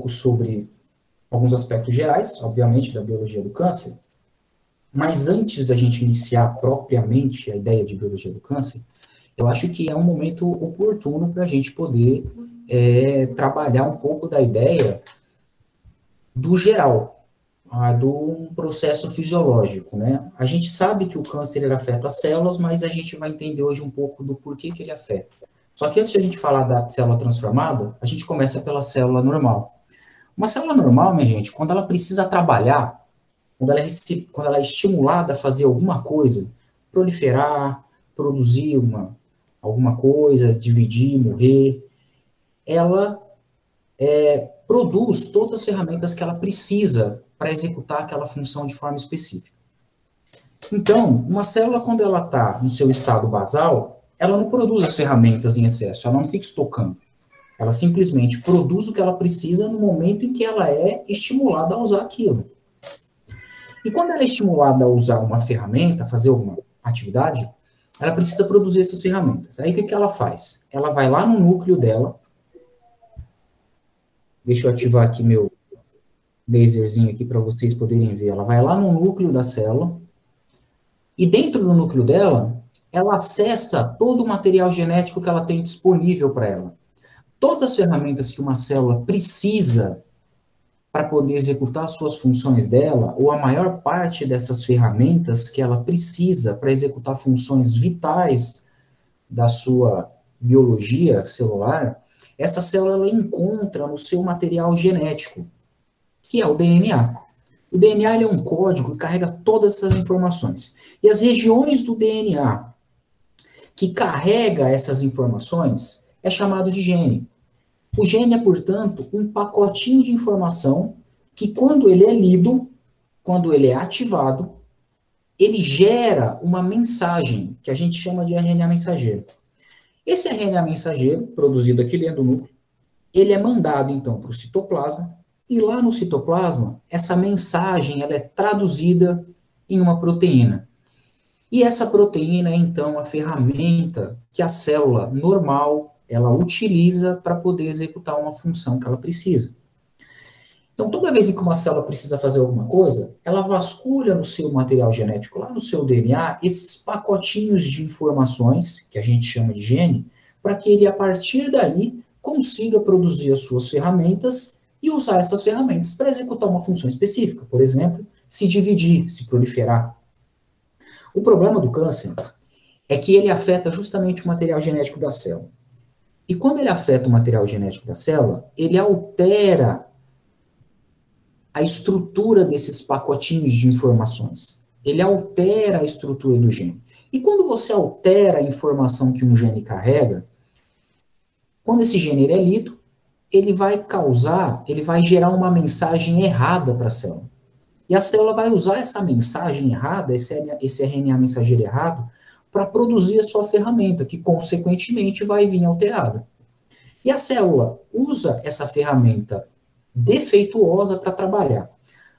pouco sobre alguns aspectos gerais, obviamente, da biologia do câncer, mas antes da gente iniciar propriamente a ideia de biologia do câncer, eu acho que é um momento oportuno para a gente poder trabalhar um pouco da ideia do geral, do processo fisiológico, né? A gente sabe que o câncer ele afeta as células, mas a gente vai entender hoje um pouco do porquê que ele afeta. Só que antes de a gente falar da célula transformada, a gente começa pela célula normal. Uma célula normal, minha gente, quando ela precisa trabalhar, quando ela é estimulada a fazer alguma coisa, proliferar, produzir alguma coisa, dividir, morrer, ela produz todas as ferramentas que ela precisa para executar aquela função de forma específica. Então, uma célula, quando ela está no seu estado basal, ela não produz as ferramentas em excesso, ela não fica estocando. Ela simplesmente produz o que ela precisa no momento em que ela é estimulada a usar aquilo. E quando ela é estimulada a usar uma ferramenta, a fazer alguma atividade, ela precisa produzir essas ferramentas. Aí o que ela faz? Ela vai lá no núcleo dela. Deixa eu ativar aqui meu laserzinho aqui para vocês poderem ver. Ela vai lá no núcleo da célula. E dentro do núcleo dela, ela acessa todo o material genético que ela tem disponível para ela. Todas as ferramentas que uma célula precisa para poder executar as suas funções dela, ou a maior parte dessas ferramentas que ela precisa para executar funções vitais da sua biologia celular, essa célula ela encontra no seu material genético, que é o DNA. O DNA ele é um código que carrega todas essas informações. E as regiões do DNA que carrega essas informações é chamado de gene. O gene é, portanto, um pacotinho de informação que, quando ele é lido, quando ele é ativado, ele gera uma mensagem que a gente chama de RNA mensageiro. Esse RNA mensageiro, produzido aqui dentro do núcleo, ele é mandado, então, para o citoplasma, e lá no citoplasma, essa mensagem ela é traduzida em uma proteína. E essa proteína é, então, a ferramenta que a célula normal ela utiliza para poder executar uma função que ela precisa. Então, toda vez que uma célula precisa fazer alguma coisa, ela vasculha no seu material genético, lá no seu DNA, esses pacotinhos de informações, que a gente chama de gene, para que ele, a partir daí, consiga produzir as suas ferramentas e usar essas ferramentas para executar uma função específica. Por exemplo, se dividir, se proliferar. O problema do câncer é que ele afeta justamente o material genético da célula. E quando ele afeta o material genético da célula, ele altera a estrutura desses pacotinhos de informações. Ele altera a estrutura do gene. E quando você altera a informação que um gene carrega, quando esse gene é lido, ele vai gerar uma mensagem errada para a célula. E a célula vai usar essa mensagem errada, esse RNA mensageiro errado, para produzir a sua ferramenta, que consequentemente vai vir alterada. E a célula usa essa ferramenta defeituosa para trabalhar.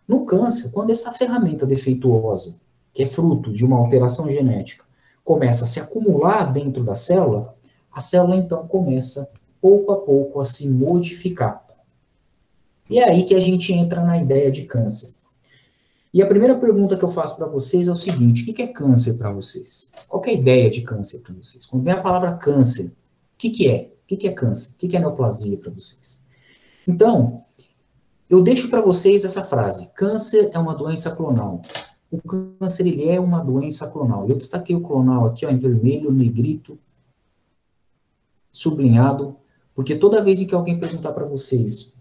No câncer, quando essa ferramenta defeituosa, que é fruto de uma alteração genética, começa a se acumular dentro da célula, a célula então começa, pouco a pouco, a se modificar. E é aí que a gente entra na ideia de câncer. E a primeira pergunta que eu faço para vocês é o seguinte: o que é câncer para vocês? Qual é a ideia de câncer para vocês? Quando vem a palavra câncer, o que é? O que é câncer? O que é neoplasia para vocês? Então, eu deixo para vocês essa frase: câncer é uma doença clonal. O câncer, ele é uma doença clonal. Eu destaquei o clonal aqui, ó, em vermelho, negrito, sublinhado, porque toda vez em que alguém perguntar para vocês,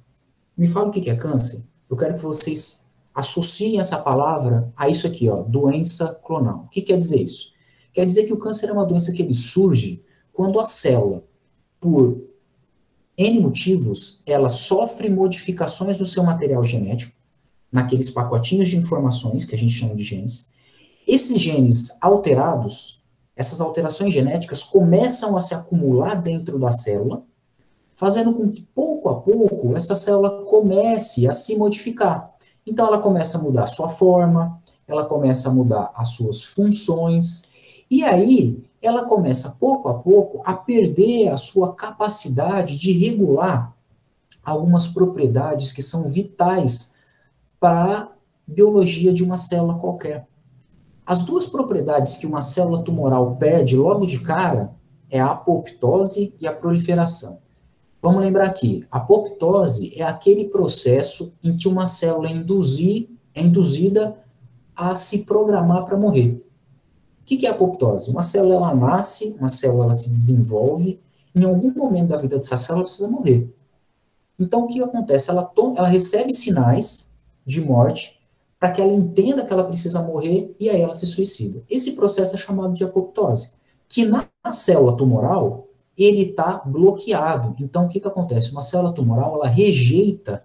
me fala o que é câncer, eu quero que vocês associem essa palavra a isso aqui, ó, doença clonal. O que quer dizer isso? Quer dizer que o câncer é uma doença que ele surge quando a célula, por N motivos, ela sofre modificações no seu material genético, naqueles pacotinhos de informações que a gente chama de genes. Esses genes alterados, essas alterações genéticas começam a se acumular dentro da célula, fazendo com que, pouco a pouco, essa célula comece a se modificar. Então, ela começa a mudar a sua forma, ela começa a mudar as suas funções, e aí ela começa, pouco a pouco, a perder a sua capacidade de regular algumas propriedades que são vitais para a biologia de uma célula qualquer. As duas propriedades que uma célula tumoral perde logo de cara é a apoptose e a proliferação. Vamos lembrar aqui, a apoptose é aquele processo em que uma célula é induzida a se programar para morrer. O que é a apoptose? Uma célula ela nasce, uma célula ela se desenvolve, em algum momento da vida dessa célula ela precisa morrer. Então o que acontece? Ela recebe sinais de morte para que ela entenda que ela precisa morrer e aí ela se suicida. Esse processo é chamado de apoptose, que na célula tumoral ele está bloqueado. Então o que acontece? Uma célula tumoral ela rejeita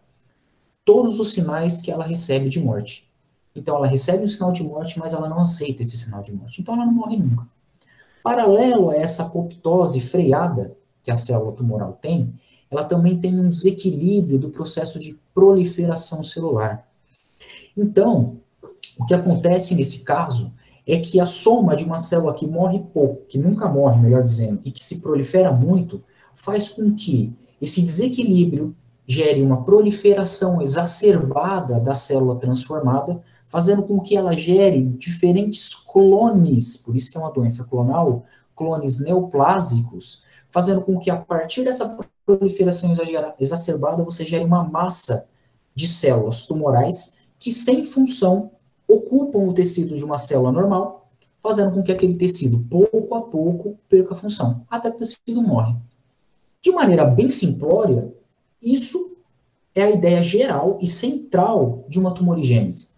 todos os sinais que ela recebe de morte. Então ela recebe um sinal de morte, mas ela não aceita esse sinal de morte. Então ela não morre nunca. Paralelo a essa apoptose freada que a célula tumoral tem, ela também tem um desequilíbrio do processo de proliferação celular. Então, o que acontece nesse caso é que a soma de uma célula que morre pouco, que nunca morre, melhor dizendo, e que se prolifera muito, faz com que esse desequilíbrio gere uma proliferação exacerbada da célula transformada, fazendo com que ela gere diferentes clones, por isso que é uma doença clonal, clones neoplásicos, fazendo com que a partir dessa proliferação exacerbada você gere uma massa de células tumorais que, sem função, ocupam o tecido de uma célula normal, fazendo com que aquele tecido, pouco a pouco, perca a função, até que o tecido morre. De maneira bem simplória, isso é a ideia geral e central de uma tumorigênese.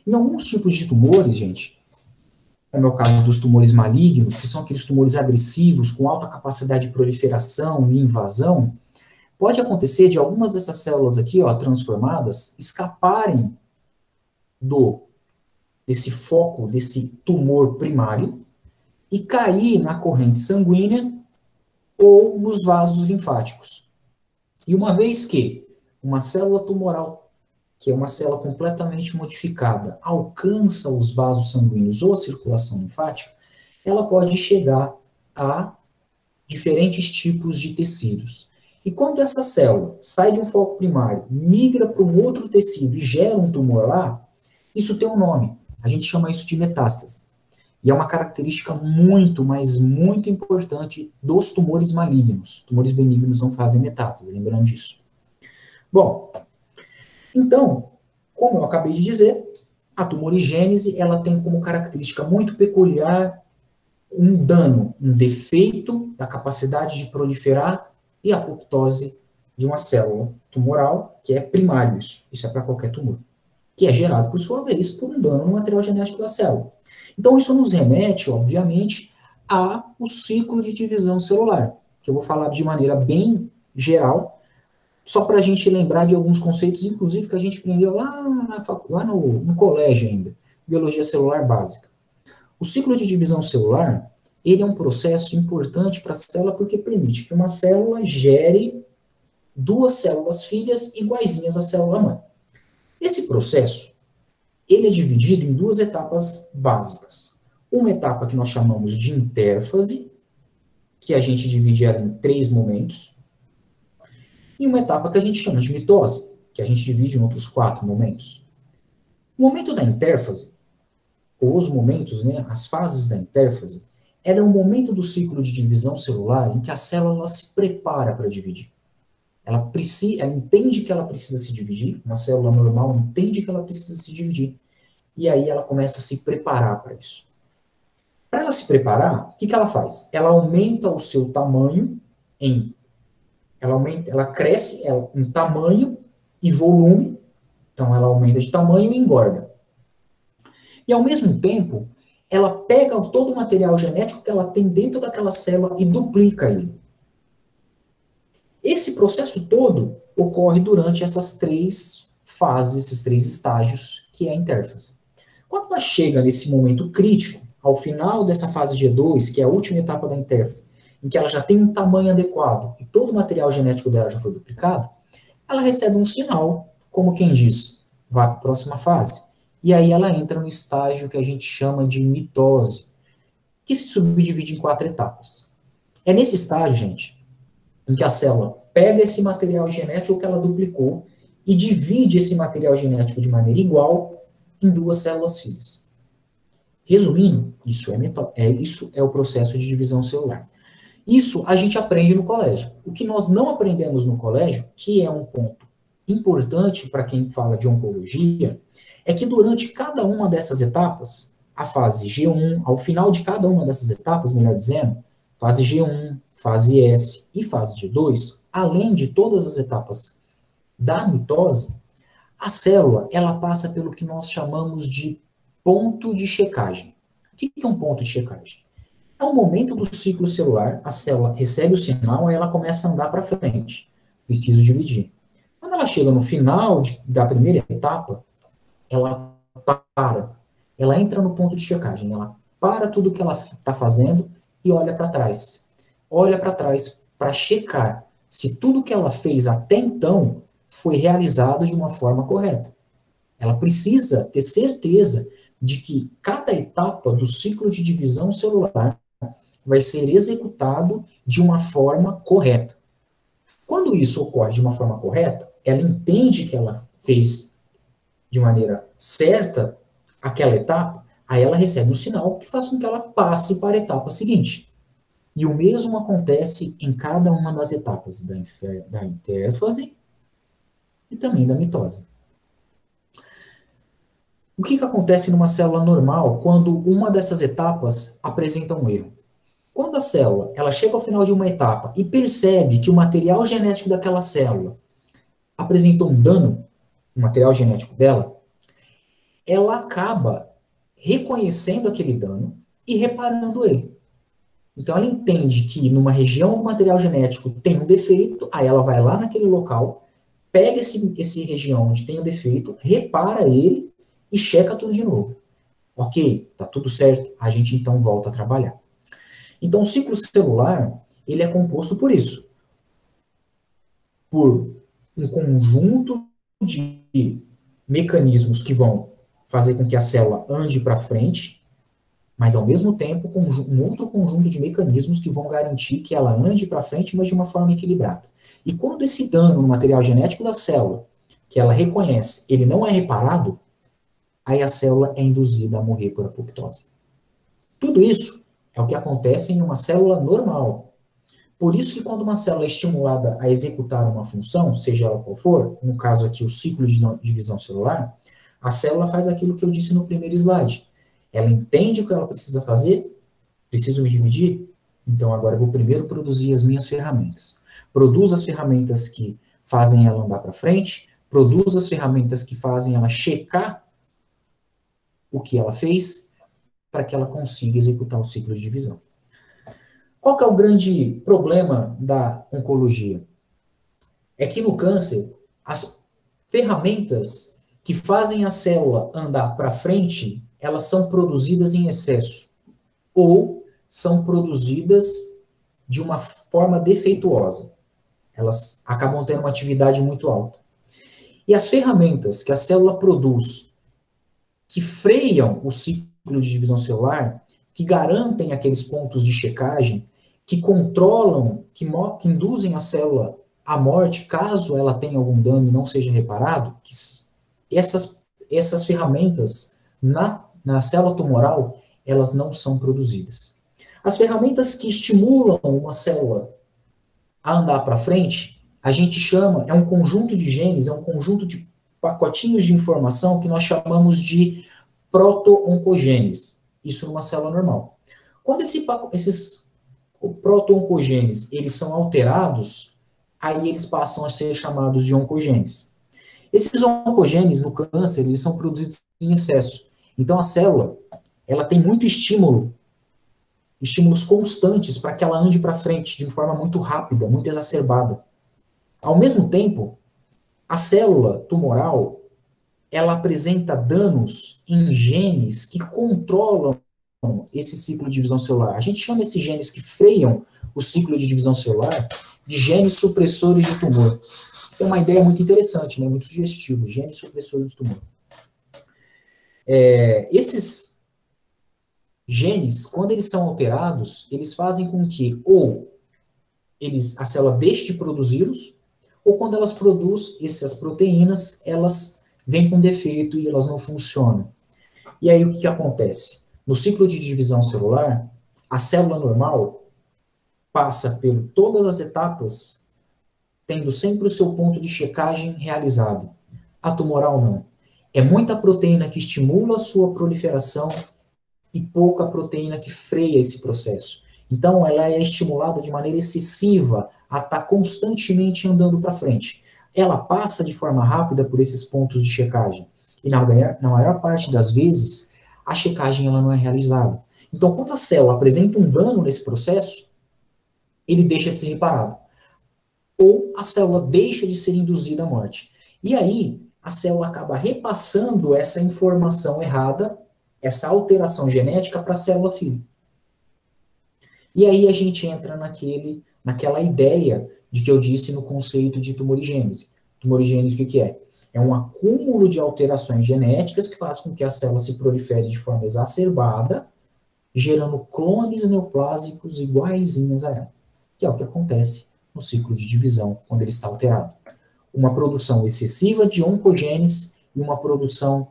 Em alguns tipos de tumores, gente, como é o caso dos tumores malignos, que são aqueles tumores agressivos, com alta capacidade de proliferação e invasão, pode acontecer de algumas dessas células aqui, ó, transformadas, escaparem desse foco, desse tumor primário, e cair na corrente sanguínea ou nos vasos linfáticos. E uma vez que uma célula tumoral, que é uma célula completamente modificada, alcança os vasos sanguíneos ou a circulação linfática, ela pode chegar a diferentes tipos de tecidos. E quando essa célula sai de um foco primário, migra para um outro tecido e gera um tumor lá, isso tem um nome. A gente chama isso de metástase. E é uma característica muito, mas muito importante dos tumores malignos. Tumores benignos não fazem metástase, lembrando disso. Bom, então, como eu acabei de dizer, a tumorigênese ela tem como característica muito peculiar um dano, um defeito da capacidade de proliferar e apoptose de uma célula tumoral, que é primário isso. Isso é para qualquer tumor, que é gerado, por sua vez, por um dano no material genético da célula. Então, isso nos remete, obviamente, ao ciclo de divisão celular, que eu vou falar de maneira bem geral, só para a gente lembrar de alguns conceitos, inclusive, que a gente aprendeu lá no colégio ainda, biologia celular básica. O ciclo de divisão celular, ele é um processo importante para a célula porque permite que uma célula gere duas células filhas iguaizinhas à célula mãe. Esse processo, ele é dividido em duas etapas básicas. Uma etapa que nós chamamos de intérfase, que a gente divide ela em 3 momentos, e uma etapa que a gente chama de mitose, que a gente divide em outros 4 momentos. O momento da intérfase, ou os momentos, né, as fases da intérfase, ela é um momento do ciclo de divisão celular em que a célula se prepara para dividir. Ela entende que ela precisa se dividir, uma célula normal entende que ela precisa se dividir, e aí ela começa a se preparar para isso. Para ela se preparar, o que ela faz? Ela aumenta o seu tamanho ela cresce em tamanho e volume, então ela aumenta de tamanho e engorda. E ao mesmo tempo, ela pega todo o material genético que ela tem dentro daquela célula e duplica ele. Esse processo todo ocorre durante essas 3 fases, esses 3 estágios, que é a intérfase. Quando ela chega nesse momento crítico, ao final dessa fase G2, que é a última etapa da intérfase, em que ela já tem um tamanho adequado e todo o material genético dela já foi duplicado, ela recebe um sinal, como quem diz, vai para a próxima fase. E aí ela entra no estágio que a gente chama de mitose, que se subdivide em 4 etapas. É nesse estágio, gente, em que a célula pega esse material genético que ela duplicou e divide esse material genético de maneira igual em duas células filhas. Resumindo, isso é o processo de divisão celular. Isso a gente aprende no colégio. O que nós não aprendemos no colégio, que é um ponto importante para quem fala de oncologia, é que durante cada uma dessas etapas, a fase G1, ao final de cada uma dessas etapas, melhor dizendo, fase G1, fase S e fase G2, além de todas as etapas da mitose, a célula ela passa pelo que nós chamamos de ponto de checagem. O que é um ponto de checagem? É o momento do ciclo celular, a célula recebe o sinal e ela começa a andar para frente. Preciso dividir. Quando ela chega no final da primeira etapa, ela para. Ela entra no ponto de checagem. Ela para tudo que ela está fazendo e olha para trás. Olha para trás para checar se tudo que ela fez até então foi realizado de uma forma correta. Ela precisa ter certeza de que cada etapa do ciclo de divisão celular vai ser executado de uma forma correta. Quando isso ocorre de uma forma correta, ela entende que ela fez de maneira certa aquela etapa, aí ela recebe um sinal que faz com que ela passe para a etapa seguinte. E o mesmo acontece em cada uma das etapas da intérfase e também da mitose. O que acontece numa célula normal quando uma dessas etapas apresenta um erro? Quando a célula ela chega ao final de uma etapa e percebe que o material genético daquela célula apresentou um dano, o material genético dela, ela acaba reconhecendo aquele dano e reparando ele. Então ela entende que numa região do material genético tem um defeito, aí ela vai lá naquele local, pega esse região onde tem o defeito, repara ele e checa tudo de novo. Ok, tá tudo certo, a gente então volta a trabalhar. Então o ciclo celular, ele é composto por isso. Por um conjunto de mecanismos que vão fazer com que a célula ande para frente, mas ao mesmo tempo com um outro conjunto de mecanismos que vão garantir que ela ande para frente, mas de uma forma equilibrada. E quando esse dano no material genético da célula, que ela reconhece, ele não é reparado, aí a célula é induzida a morrer por apoptose. Tudo isso é o que acontece em uma célula normal. Por isso que quando uma célula é estimulada a executar uma função, seja ela qual for, no caso aqui o ciclo de divisão celular, a célula faz aquilo que eu disse no primeiro slide. Ela entende o que ela precisa fazer, preciso me dividir, então agora eu vou primeiro produzir as minhas ferramentas. Produzo as ferramentas que fazem ela andar para frente, produzo as ferramentas que fazem ela checar o que ela fez, para que ela consiga executar o ciclo de divisão. Qual que é o grande problema da oncologia? É que no câncer, as ferramentas que fazem a célula andar para frente, elas são produzidas em excesso, ou são produzidas de uma forma defeituosa. Elas acabam tendo uma atividade muito alta. E as ferramentas que a célula produz, que freiam o ciclo de divisão celular, que garantem aqueles pontos de checagem, que controlam, que induzem a célula à morte, caso ela tenha algum dano e não seja reparado, essas ferramentas na célula tumoral, elas não são produzidas. As ferramentas que estimulam uma célula a andar para frente, a gente chama, é um conjunto de genes, é um conjunto de pacotinhos de informação que nós chamamos de proto-oncogenes. Isso numa célula normal. Quando esses proto-oncogenes eles são alterados, aí eles passam a ser chamados de oncogenes. Esses oncogenes no câncer, eles são produzidos em excesso. Então a célula, ela tem muito estímulos constantes para que ela ande para frente de forma muito rápida, muito exacerbada. Ao mesmo tempo, a célula tumoral, ela apresenta danos em genes que controlam esse ciclo de divisão celular. A gente chama esses genes que freiam o ciclo de divisão celular de genes supressores de tumor. É uma ideia muito interessante, né? Muito sugestivo, genes supressores de tumor. Esses genes, quando eles são alterados, eles fazem com que ou a célula deixa de produzi-los, ou quando elas produzem essas proteínas, elas vêm com defeito e elas não funcionam. E aí o que acontece? No ciclo de divisão celular, a célula normal passa por todas as etapas, tendo sempre o seu ponto de checagem realizado. A tumoral não. É muita proteína que estimula a sua proliferação e pouca proteína que freia esse processo. Então, ela é estimulada de maneira excessiva a estar constantemente andando para frente. Ela passa de forma rápida por esses pontos de checagem. E na maior parte das vezes, a checagem ela não é realizada. Então, quando a célula apresenta um dano nesse processo, ele deixa de ser reparado. Ou a célula deixa de ser induzida à morte. E aí, a célula acaba repassando essa informação errada, essa alteração genética para a célula filha. E aí a gente entra naquela ideia de que eu disse no conceito de tumorigênese. Tumorigênese, o que é? É um acúmulo de alterações genéticas que faz com que a célula se prolifere de forma exacerbada, gerando clones neoplásicos iguaizinhos a ela, que é o que acontece no ciclo de divisão, quando ele está alterado. Uma produção excessiva de oncogenes e uma produção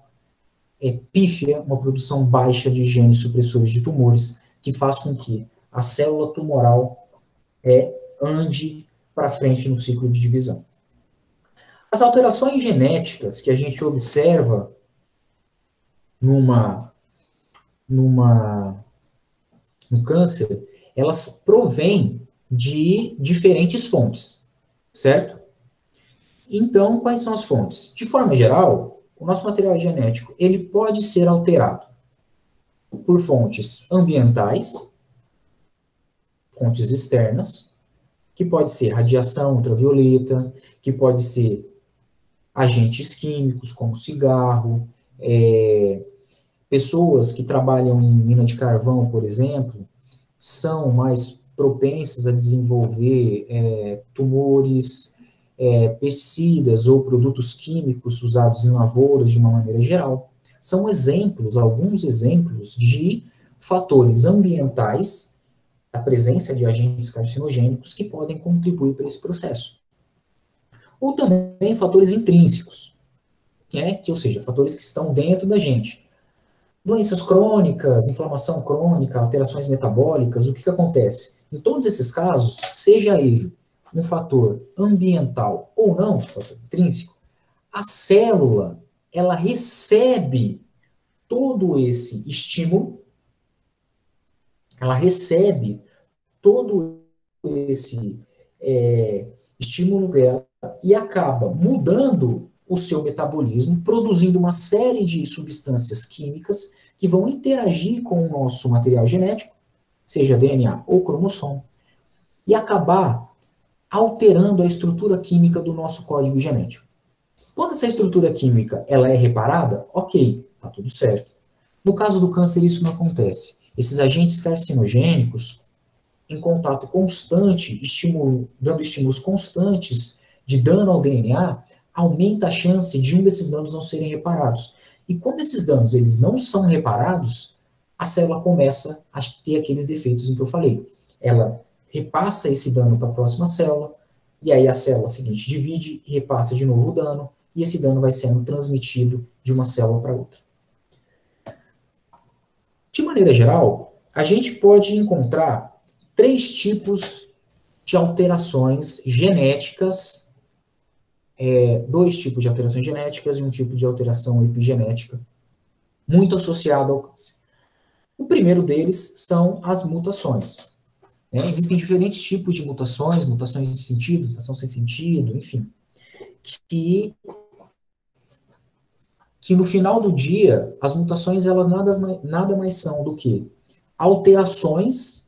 pífia, uma produção baixa de genes supressores de tumores, que faz com que a célula tumoral ande para frente no ciclo de divisão. As alterações genéticas que a gente observa no câncer, elas provêm de diferentes fontes, certo? Então, quais são as fontes? De forma geral, o nosso material genético, ele pode ser alterado por fontes ambientais, fontes externas, que pode ser radiação ultravioleta, que pode ser agentes químicos, como cigarro, pessoas que trabalham em mina de carvão, por exemplo, são mais propensas a desenvolver tumores, pesticidas ou produtos químicos usados em lavouras de uma maneira geral. São exemplos, alguns exemplos de fatores ambientais, a presença de agentes carcinogênicos que podem contribuir para esse processo. Ou também fatores intrínsecos, ou seja, fatores que estão dentro da gente. Doenças crônicas, inflamação crônica, alterações metabólicas, o que acontece? Em todos esses casos, seja ele um fator ambiental ou não, um fator intrínseco, a célula, ela recebe todo esse estímulo, ela recebe todo esse estímulo dela e acaba mudando o seu metabolismo, produzindo uma série de substâncias químicas que vão interagir com o nosso material genético, seja DNA ou cromossomo, e acabar alterando a estrutura química do nosso código genético. Quando essa estrutura química ela é reparada, ok, tá tudo certo. No caso do câncer, isso não acontece. Esses agentes carcinogênicos, em contato constante, dando estímulos constantes de dano ao DNA, aumenta a chance de um desses danos não serem reparados. E quando esses danos eles não são reparados, a célula começa a ter aqueles defeitos em que eu falei. Ela repassa esse dano para a próxima célula, e aí a célula seguinte divide e repassa de novo o dano, e esse dano vai sendo transmitido de uma célula para outra. De maneira geral, a gente pode encontrar 3 tipos de alterações genéticas, 2 tipos de alterações genéticas e um tipo de alteração epigenética, muito associado ao câncer. O primeiro deles são as mutações. Existem diferentes tipos de mutações, mutações de sentido, mutação sem sentido, enfim, que no final do dia, as mutações elas nada mais são do que alterações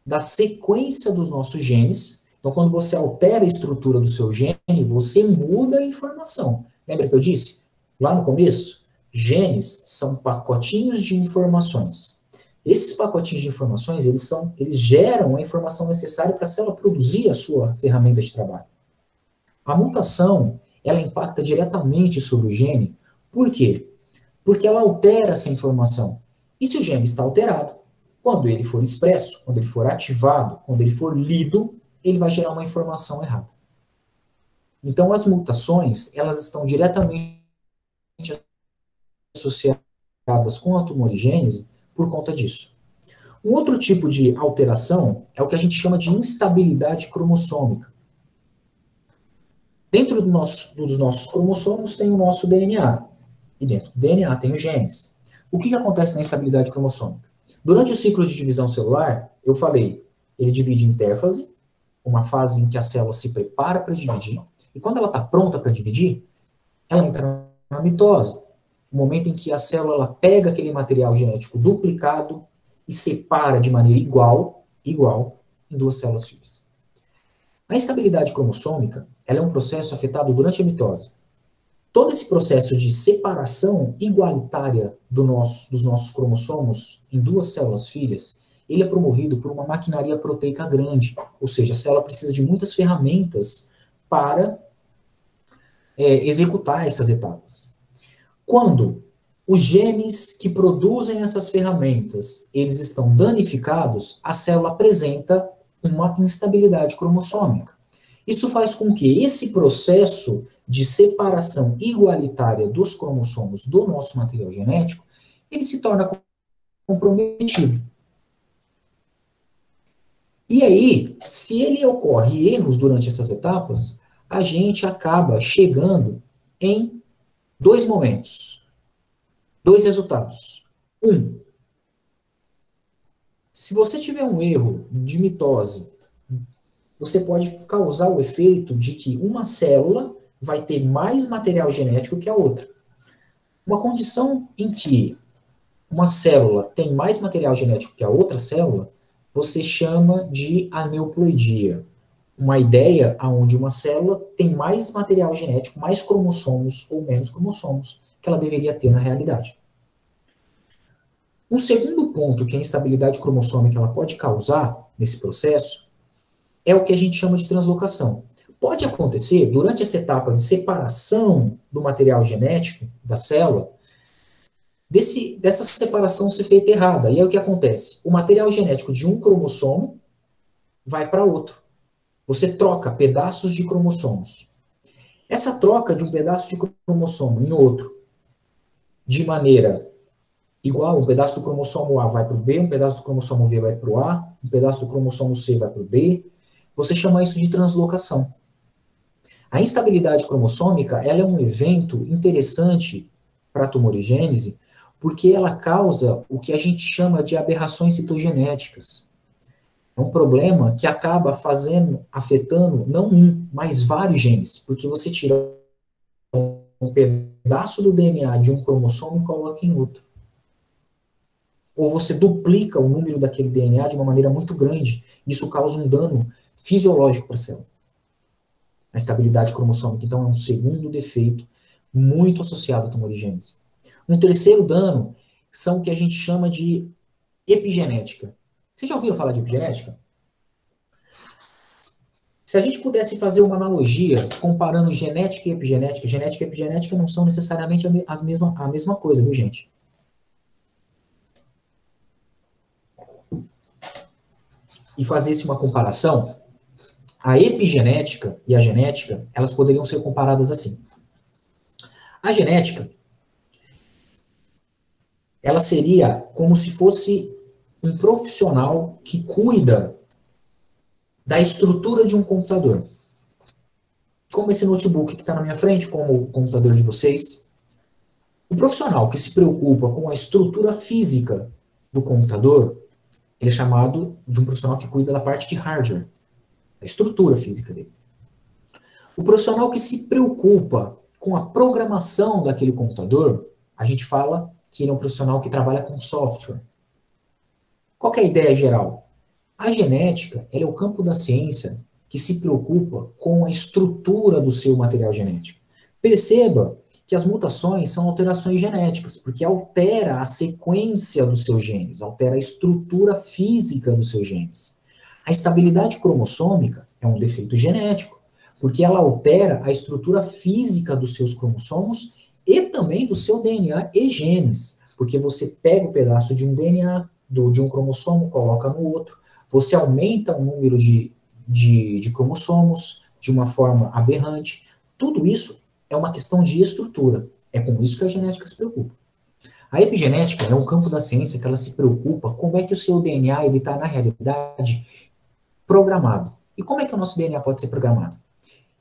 da sequência dos nossos genes. Então, quando você altera a estrutura do seu gene, você muda a informação. Lembra que eu disse lá no começo? Genes são pacotinhos de informações. Esses pacotinhos de informações, eles geram a informação necessária para a célula produzir a sua ferramenta de trabalho. A mutação, ela impacta diretamente sobre o gene. Por quê? Porque ela altera essa informação. E se o gene está alterado, quando ele for expresso, quando ele for ativado, quando ele for lido, ele vai gerar uma informação errada. Então, as mutações, elas estão diretamente associadas com a tumorigênese por conta disso. Um outro tipo de alteração é o que a gente chama de instabilidade cromossômica. Dentro dos nossos cromossomos tem o nosso DNA, e dentro do DNA tem os genes. O que acontece na instabilidade cromossômica? Durante o ciclo de divisão celular, eu falei, ele divide em intérfase, uma fase em que a célula se prepara para dividir, e quando ela está pronta para dividir, ela entra na mitose, o momento em que a célula ela pega aquele material genético duplicado e separa de maneira igual em duas células filhas. A instabilidade cromossômica ela é um processo afetado durante a mitose. Todo esse processo de separação igualitária dos nossos cromossomos em duas células filhas, ele é promovido por uma maquinaria proteica grande, ou seja, a célula precisa de muitas ferramentas para executar essas etapas. Quando os genes que produzem essas ferramentas, eles estão danificados, a célula apresenta uma instabilidade cromossômica. Isso faz com que esse processo de separação igualitária dos cromossomos do nosso material genético, ele se torna comprometido. E aí, se ele ocorre erros durante essas etapas, a gente acaba chegando em dois momentos, dois resultados. Se você tiver um erro de mitose, você pode causar o efeito de que uma célula vai ter mais material genético que a outra. Uma condição em que uma célula tem mais material genético que a outra célula, você chama de aneuploidia. Uma ideia onde uma célula tem mais material genético, mais cromossomos ou menos cromossomos que ela deveria ter na realidade. Um segundo ponto que a instabilidade cromossômica ela pode causar nesse processo é o que a gente chama de translocação. Pode acontecer, durante essa etapa de separação do material genético da célula, dessa separação ser feita errada. E aí o que acontece? O material genético de um cromossomo vai para outro. Você troca pedaços de cromossomos. Essa troca de um pedaço de cromossomo em outro, de maneira igual, um pedaço do cromossomo A vai para o B, um pedaço do cromossomo V vai para o A, um pedaço do cromossomo C vai para o D, você chama isso de translocação. A instabilidade cromossômica ela é um evento interessante para a tumorigênese, porque ela causa o que a gente chama de aberrações citogenéticas. É um problema que acaba afetando não um, mas vários genes, porque você tira um pedaço do DNA de um cromossomo e coloca em outro. Ou você duplica o número daquele DNA de uma maneira muito grande, isso causa um dano fisiológico para a célula. A estabilidade cromossômica, então, é um segundo defeito muito associado à tumorigênese. Um terceiro dano são o que a gente chama de epigenética. Vocês já ouviram falar de epigenética? Se a gente pudesse fazer uma analogia comparando genética e epigenética não são necessariamente a mesma coisa, viu, gente? E fazesse uma comparação, a epigenética e a genética, elas poderiam ser comparadas assim. A genética, ela seria como se fosse um profissional que cuida da estrutura de um computador. Como esse notebook que está na minha frente, como o computador de vocês. O profissional que se preocupa com a estrutura física do computador, ele é chamado de um profissional que cuida da parte de hardware, da estrutura física dele. O profissional que se preocupa com a programação daquele computador, a gente fala que ele é um profissional que trabalha com software. Qual que é a ideia geral? A genética ela é o campo da ciência que se preocupa com a estrutura do seu material genético. Perceba que as mutações são alterações genéticas, porque altera a sequência dos seus genes, altera a estrutura física dos seus genes. A instabilidade cromossômica é um defeito genético, porque ela altera a estrutura física dos seus cromossomos e também do seu DNA e genes, porque você pega o pedaço de um DNA, de um cromossomo, coloca no outro, você aumenta o número de de cromossomos, de uma forma aberrante. Tudo isso é uma questão de estrutura. É com isso que a genética se preocupa. A epigenética é um campo da ciência que ela se preocupa como é que o seu DNA está, na realidade, programado. E como é que o nosso DNA pode ser programado?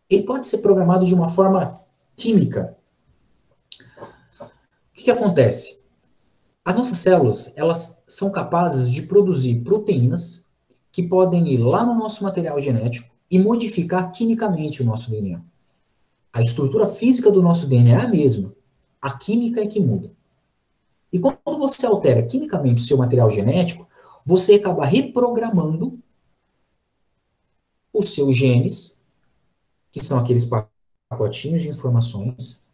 Ele pode ser programado de uma forma química. O que acontece? As nossas células, elas são capazes de produzir proteínas que podem ir lá no nosso material genético e modificar quimicamente o nosso DNA. A estrutura física do nosso DNA é a mesma. A química é que muda. E quando você altera quimicamente o seu material genético, você acaba reprogramando os seus genes, que são aqueles pacotinhos de informações,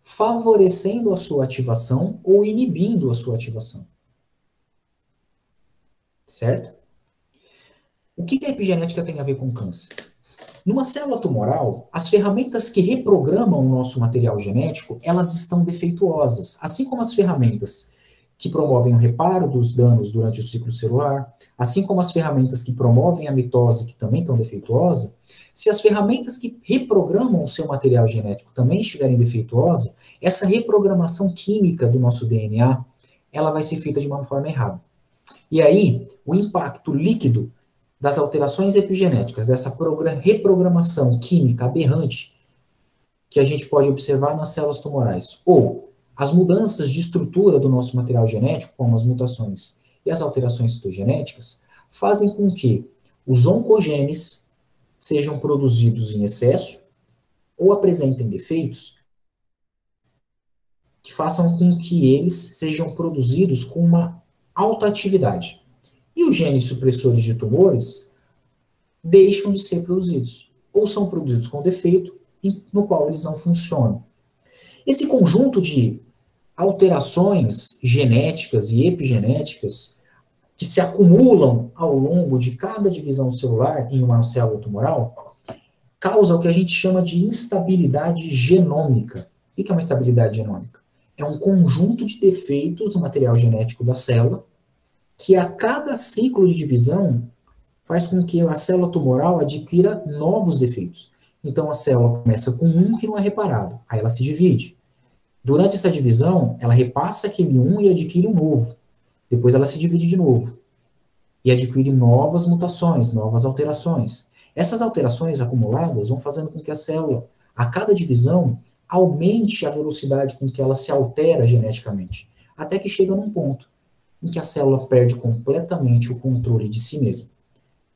favorecendo a sua ativação ou inibindo a sua ativação. Certo? O que a epigenética tem a ver com câncer? Numa célula tumoral, as ferramentas que reprogramam o nosso material genético, elas estão defeituosas, assim como as ferramentas que promovem o reparo dos danos durante o ciclo celular, assim como as ferramentas que promovem a mitose, que também estão defeituosas. Se as ferramentas que reprogramam o seu material genético também estiverem defeituosas, essa reprogramação química do nosso DNA, ela vai ser feita de uma forma errada. E aí, o impacto líquido das alterações epigenéticas, dessa reprogramação química aberrante que a gente pode observar nas células tumorais, ou as mudanças de estrutura do nosso material genético, como as mutações e as alterações citogenéticas, fazem com que os oncogenes sejam produzidos em excesso ou apresentem defeitos que façam com que eles sejam produzidos com uma alta atividade. E os genes supressores de tumores deixam de ser produzidos, ou são produzidos com defeito, no qual eles não funcionam. Esse conjunto de alterações genéticas e epigenéticas que se acumulam ao longo de cada divisão celular em uma célula tumoral causa o que a gente chama de instabilidade genômica. O que é uma instabilidade genômica? É um conjunto de defeitos no material genético da célula que a cada ciclo de divisão faz com que a célula tumoral adquira novos defeitos. Então a célula começa com um que não é reparado, aí ela se divide. Durante essa divisão, ela repassa aquele um e adquire um novo. Depois ela se divide de novo e adquire novas mutações, novas alterações. Essas alterações acumuladas vão fazendo com que a célula, a cada divisão, aumente a velocidade com que ela se altera geneticamente, até que chega num ponto em que a célula perde completamente o controle de si mesma.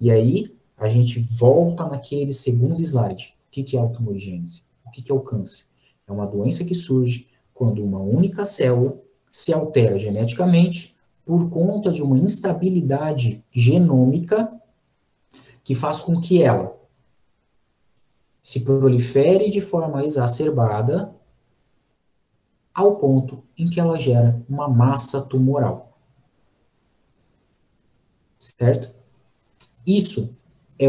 E aí, a gente volta naquele segundo slide. O que é a tumorigênese? O que é o câncer? É uma doença que surge quando uma única célula se altera geneticamente por conta de uma instabilidade genômica que faz com que ela se prolifere de forma exacerbada ao ponto em que ela gera uma massa tumoral. Certo? Isso é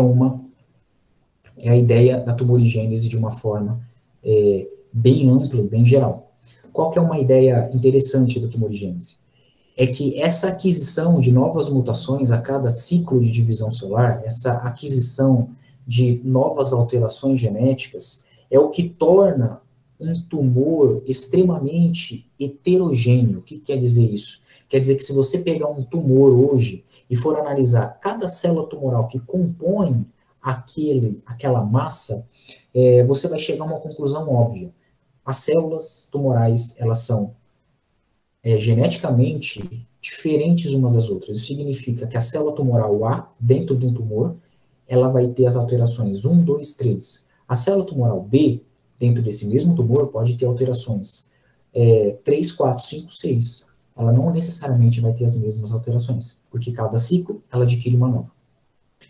a ideia da tumorigênese de uma forma bem ampla, bem geral. Qual que é uma ideia interessante da tumorigênese? É que essa aquisição de novas mutações a cada ciclo de divisão celular, essa aquisição de novas alterações genéticas, é o que torna um tumor extremamente heterogêneo. O que quer dizer isso? Quer dizer que se você pegar um tumor hoje e for analisar cada célula tumoral que compõe aquela massa, você vai chegar a uma conclusão óbvia. As células tumorais, elas são geneticamente diferentes umas das outras. Isso significa que a célula tumoral A, dentro de um tumor, ela vai ter as alterações 1, 2, 3. A célula tumoral B, dentro desse mesmo tumor, pode ter alterações 3, 4, 5, 6. Ela não necessariamente vai ter as mesmas alterações, porque cada ciclo ela adquire uma nova.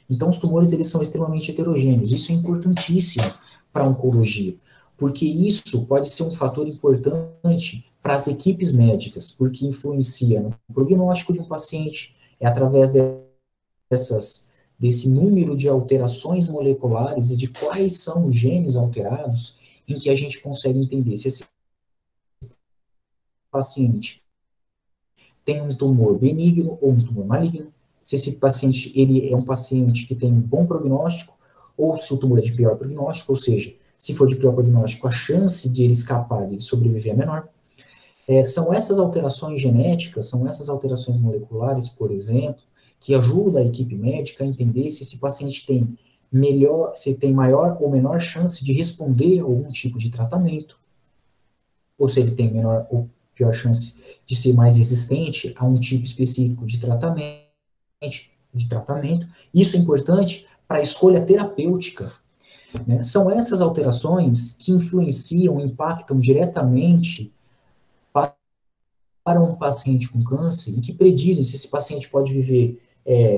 Então, os tumores eles são extremamente heterogêneos. Isso é importantíssimo para a oncologia, porque isso pode ser um fator importante para as equipes médicas, porque influencia no prognóstico de um paciente, através desse número de alterações moleculares e de quais são os genes alterados, em que a gente consegue entender se esse paciente tem um tumor benigno ou um tumor maligno, se esse paciente ele é um paciente que tem um bom prognóstico, ou se o tumor é de pior prognóstico, ou seja, se for de pior prognóstico, a chance de ele escapar, de ele sobreviver é menor. São essas alterações genéticas, são essas alterações moleculares, por exemplo, que ajudam a equipe médica a entender se esse paciente tem se tem maior ou menor chance de responder a algum tipo de tratamento, ou se ele tem menor ou pior chance de ser mais resistente a um tipo específico de tratamento. Isso é importante para a escolha terapêutica, né? São essas alterações que influenciam, impactam diretamente para um paciente com câncer e que predizem se esse paciente pode viver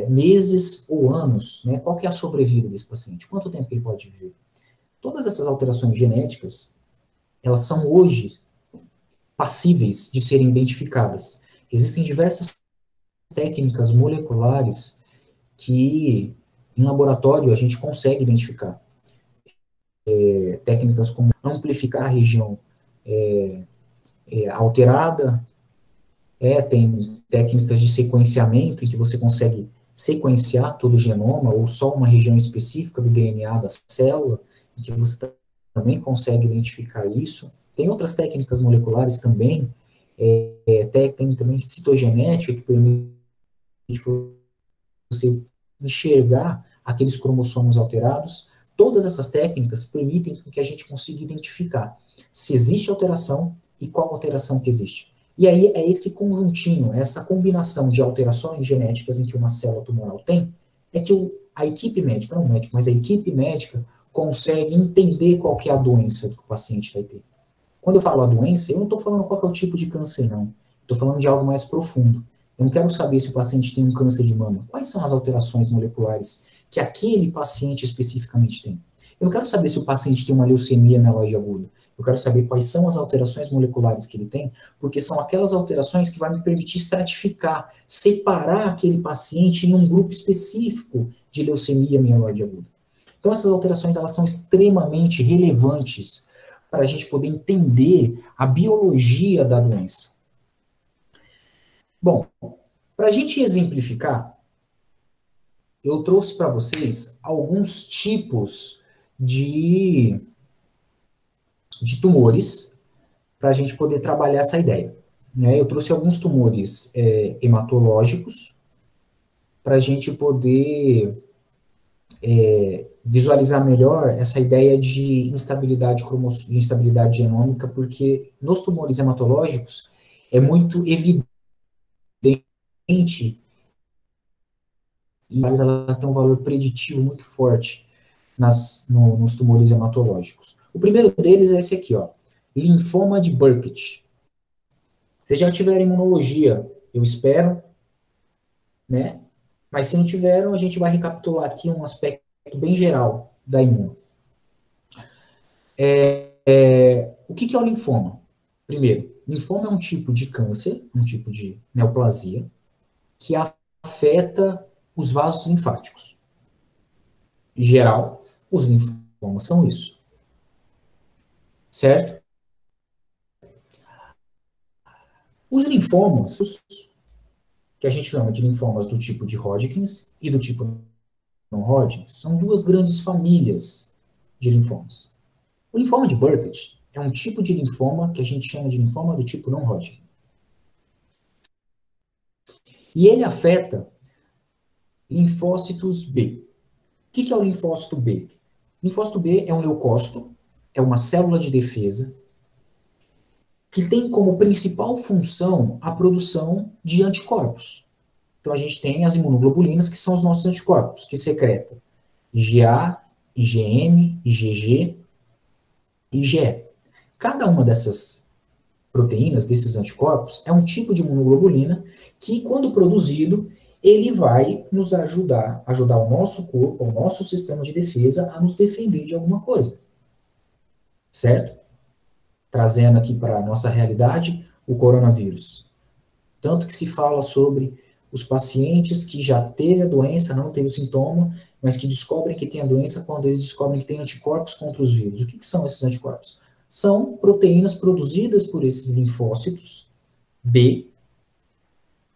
meses ou anos, né? Qual que é a sobrevida desse paciente? Quanto tempo que ele pode viver? Todas essas alterações genéticas, elas são hoje passíveis de serem identificadas. Existem diversas técnicas moleculares que, em laboratório, a gente consegue identificar. Técnicas como amplificar a região alterada, tem técnicas de sequenciamento em que você consegue sequenciar todo o genoma ou só uma região específica do DNA da célula, em que você também consegue identificar isso. Tem outras técnicas moleculares também, tem também citogenética, que permite você enxergar aqueles cromossomos alterados. Todas essas técnicas permitem que a gente consiga identificar se existe alteração e qual alteração que existe. E aí é esse conjuntinho, essa combinação de alterações genéticas em que uma célula tumoral tem, é que a equipe médica, não o médico, mas a equipe médica consegue entender qual que é a doença que o paciente vai ter. Quando eu falo a doença, eu não estou falando qual que é o tipo de câncer, não. Estou falando de algo mais profundo. Eu não quero saber se o paciente tem um câncer de mama. Quais são as alterações moleculares que aquele paciente especificamente tem? Eu não quero saber se o paciente tem uma leucemia mieloide aguda. Eu quero saber quais são as alterações moleculares que ele tem, porque são aquelas alterações que vão me permitir estratificar, separar aquele paciente em um grupo específico de leucemia mieloide aguda. Então, essas alterações elas são extremamente relevantes para a gente poder entender a biologia da doença. Bom, para a gente exemplificar, eu trouxe para vocês alguns tipos de tumores para a gente poder trabalhar essa ideia. Eu trouxe alguns tumores hematológicos para a gente poder visualizar melhor essa ideia de instabilidade genômica, porque nos tumores hematológicos é muito evidente e elas têm um valor preditivo muito forte nos tumores hematológicos. O primeiro deles é esse aqui, ó, linfoma de Burkitt. Vocês já tiveram imunologia, eu espero, né? Mas se não tiveram, a gente vai recapitular aqui um aspecto bem geral da imuno. O que é o linfoma? Primeiro, linfoma é um tipo de câncer, um tipo de neoplasia, que afeta os vasos linfáticos. Em geral, os linfomas são isso. Certo? Os linfomas, que a gente chama de linfomas do tipo de Hodgkins e do tipo não Hodgkins, são duas grandes famílias de linfomas. O linfoma de Burkitt é um tipo de linfoma que a gente chama de linfoma do tipo não Hodgkin. E ele afeta linfócitos B. O que é o linfócito B? O linfócito B é um leucócito, é uma célula de defesa que tem como principal função a produção de anticorpos. Então a gente tem as imunoglobulinas, que são os nossos anticorpos, que secretam IgA, IgM, IgG e IgE. Cada uma dessas proteínas, desses anticorpos, é um tipo de imunoglobulina que, quando produzido, ele vai nos ajudar o nosso corpo, o nosso sistema de defesa a nos defender de alguma coisa. Certo? Trazendo aqui para a nossa realidade o coronavírus. Tanto que se fala sobre os pacientes que já teve a doença, não teve o sintoma, mas que descobrem que tem a doença quando eles descobrem que tem anticorpos contra os vírus. O que são esses anticorpos? São proteínas produzidas por esses linfócitos B,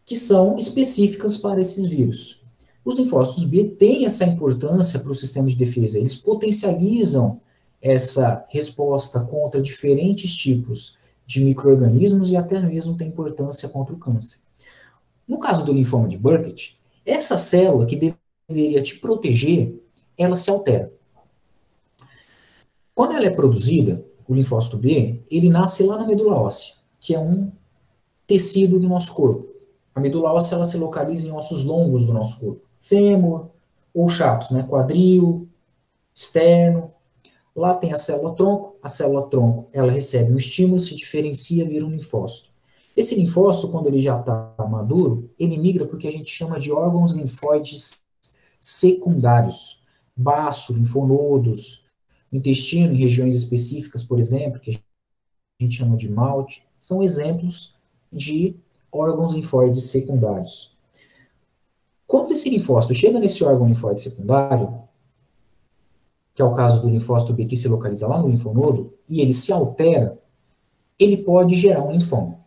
que são específicas para esses vírus. Os linfócitos B têm essa importância para o sistema de defesa, eles potencializam essa resposta contra diferentes tipos de micro-organismos e até mesmo tem importância contra o câncer. No caso do linfoma de Burkitt, essa célula que deveria te proteger, ela se altera. Quando ela é produzida, o linfócito B, ele nasce lá na medula óssea, que é um tecido do nosso corpo. A medula óssea ela se localiza em ossos longos do nosso corpo, fêmur ou chatos, né? Quadril, externo. Lá tem a célula tronco ela recebe um estímulo, se diferencia, vira um linfócito. Esse linfócito, quando ele já está maduro, ele migra porque a gente chama de órgãos linfóides secundários, baço, linfonodos, intestino em regiões específicas, por exemplo, que a gente chama de malte, são exemplos de órgãos linfóides secundários. Quando esse linfócito chega nesse órgão linfóide secundário, que é o caso do linfócito B que se localiza lá no linfonodo, e ele se altera, ele pode gerar um linfoma.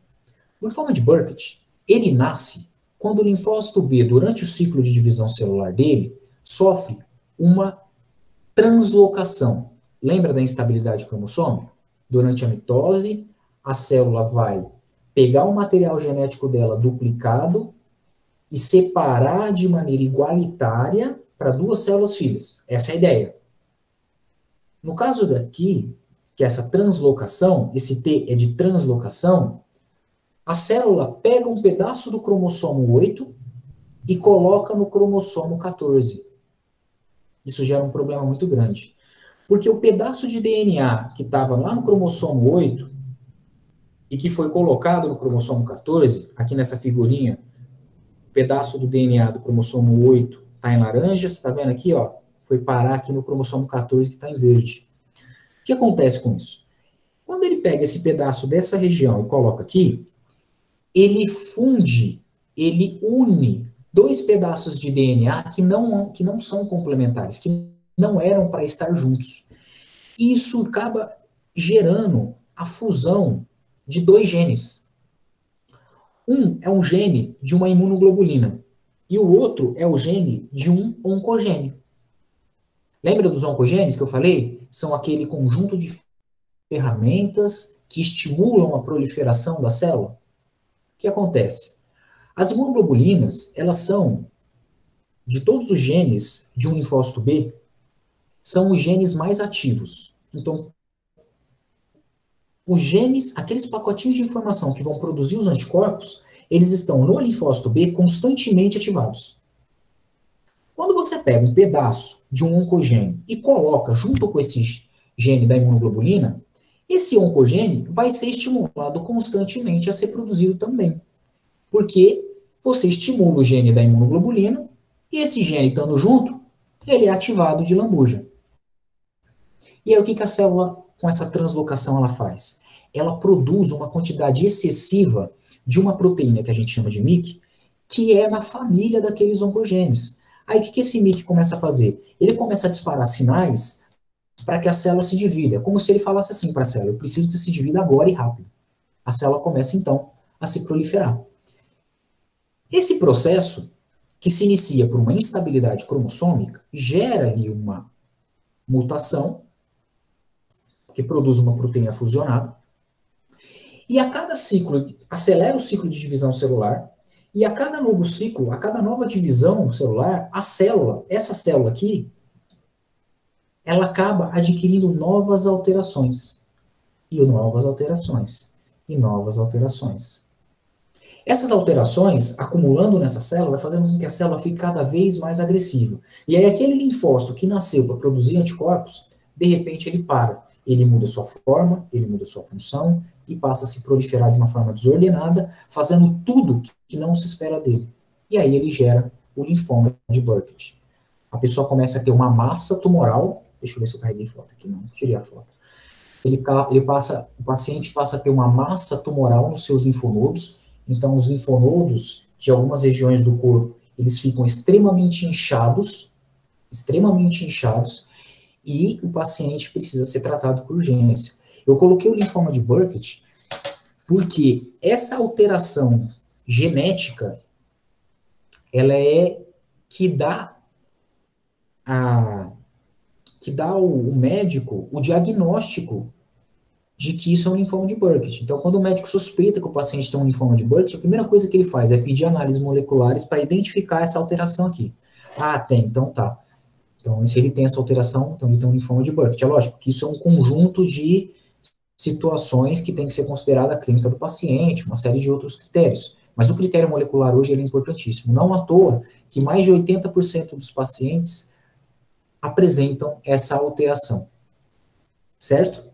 O linfoma de Burkitt, ele nasce quando o linfócito B, durante o ciclo de divisão celular dele, sofre uma translocação. Lembra da instabilidade cromossômica? Durante a mitose, a célula vai pegar o material genético dela duplicado e separar de maneira igualitária para duas células filhas. Essa é a ideia. No caso daqui, que é essa translocação, esse T é de translocação, a célula pega um pedaço do cromossomo 8 e coloca no cromossomo 14. Isso gera um problema muito grande. Porque o pedaço de DNA que estava lá no cromossomo 8 e que foi colocado no cromossomo 14, aqui nessa figurinha, o pedaço do DNA do cromossomo 8 está em laranja, você está vendo aqui, ó, foi parar aqui no cromossomo 14 que está em verde. O que acontece com isso? Quando ele pega esse pedaço dessa região e coloca aqui, ele funde, ele une dois pedaços de DNA que não são complementares, que não eram para estar juntos. E isso acaba gerando a fusão de dois genes. Um é um gene de uma imunoglobulina e o outro é o gene de um oncogene. Lembra dos oncogenes que eu falei? São aquele conjunto de ferramentas que estimulam a proliferação da célula. O que acontece? As imunoglobulinas, elas são, de todos os genes de um linfócito B, são os genes mais ativos. Então, os genes, aqueles pacotinhos de informação que vão produzir os anticorpos, eles estão no linfócito B constantemente ativados. Quando você pega um pedaço de um oncogene e coloca junto com esse gene da imunoglobulina, esse oncogene vai ser estimulado constantemente a ser produzido também. Porque você estimula o gene da imunoglobulina e esse gene estando junto, ele é ativado de lambuja. E aí o que a célula, com essa translocação, ela faz? Ela produz uma quantidade excessiva de uma proteína que a gente chama de MYC, que é na família daqueles oncogenes. Aí o que esse MYC começa a fazer? Ele começa a disparar sinais para que a célula se divida. Como se ele falasse assim para a célula, eu preciso que você se divida agora e rápido. A célula começa então a se proliferar. Esse processo, que se inicia por uma instabilidade cromossômica, gera ali uma mutação, que produz uma proteína fusionada, e a cada ciclo, acelera o ciclo de divisão celular, e a cada novo ciclo, a cada nova divisão celular, a célula, essa célula aqui, ela acaba adquirindo novas alterações, e novas alterações, e novas alterações. Essas alterações, acumulando nessa célula, vai fazendo com que a célula fique cada vez mais agressiva. E aí aquele linfócito que nasceu para produzir anticorpos, de repente ele para. Ele muda sua forma, ele muda sua função e passa a se proliferar de uma forma desordenada, fazendo tudo que não se espera dele. E aí ele gera o linfoma de Burkitt. A pessoa começa a ter uma massa tumoral, deixa eu ver se eu carreguei foto aqui, não, tirei a foto. O paciente passa a ter uma massa tumoral nos seus linfonodos. Então, os linfonodos de algumas regiões do corpo, eles ficam extremamente inchados, e o paciente precisa ser tratado por urgência. Eu coloquei o linfoma de Burkitt porque essa alteração genética, ela é que dá o médico o diagnóstico de que isso é um linfoma de Burkitt. Então, quando o médico suspeita que o paciente tem um linfoma de Burkitt, a primeira coisa que ele faz é pedir análises moleculares para identificar essa alteração aqui. Ah, tem, então tá. Então, se ele tem essa alteração, então ele tem um linfoma de Burkitt. É lógico que isso é um conjunto de situações que tem que ser considerada a clínica do paciente, uma série de outros critérios. Mas o critério molecular hoje ele é importantíssimo. Não à toa que mais de 80% dos pacientes apresentam essa alteração. Certo?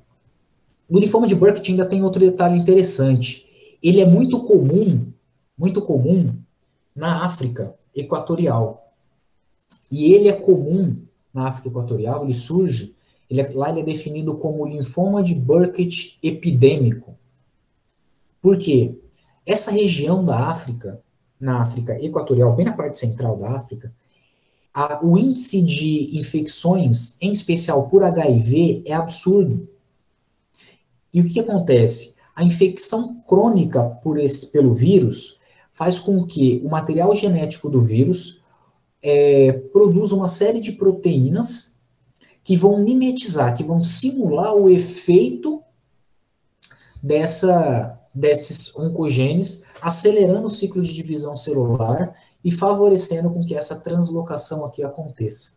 No linfoma de Burkitt ainda tem outro detalhe interessante. Ele é muito comum na África Equatorial. E ele é comum na África Equatorial, ele surge, lá ele é definido como linfoma de Burkitt epidêmico. Por quê? Essa região da África, na África Equatorial, bem na parte central da África, o índice de infecções, em especial por HIV, é absurdo. E o que acontece? A infecção crônica pelo vírus faz com que o material genético do vírus produza uma série de proteínas que vão mimetizar, que vão simular o efeito desses oncogenes, acelerando o ciclo de divisão celular e favorecendo com que essa translocação aqui aconteça.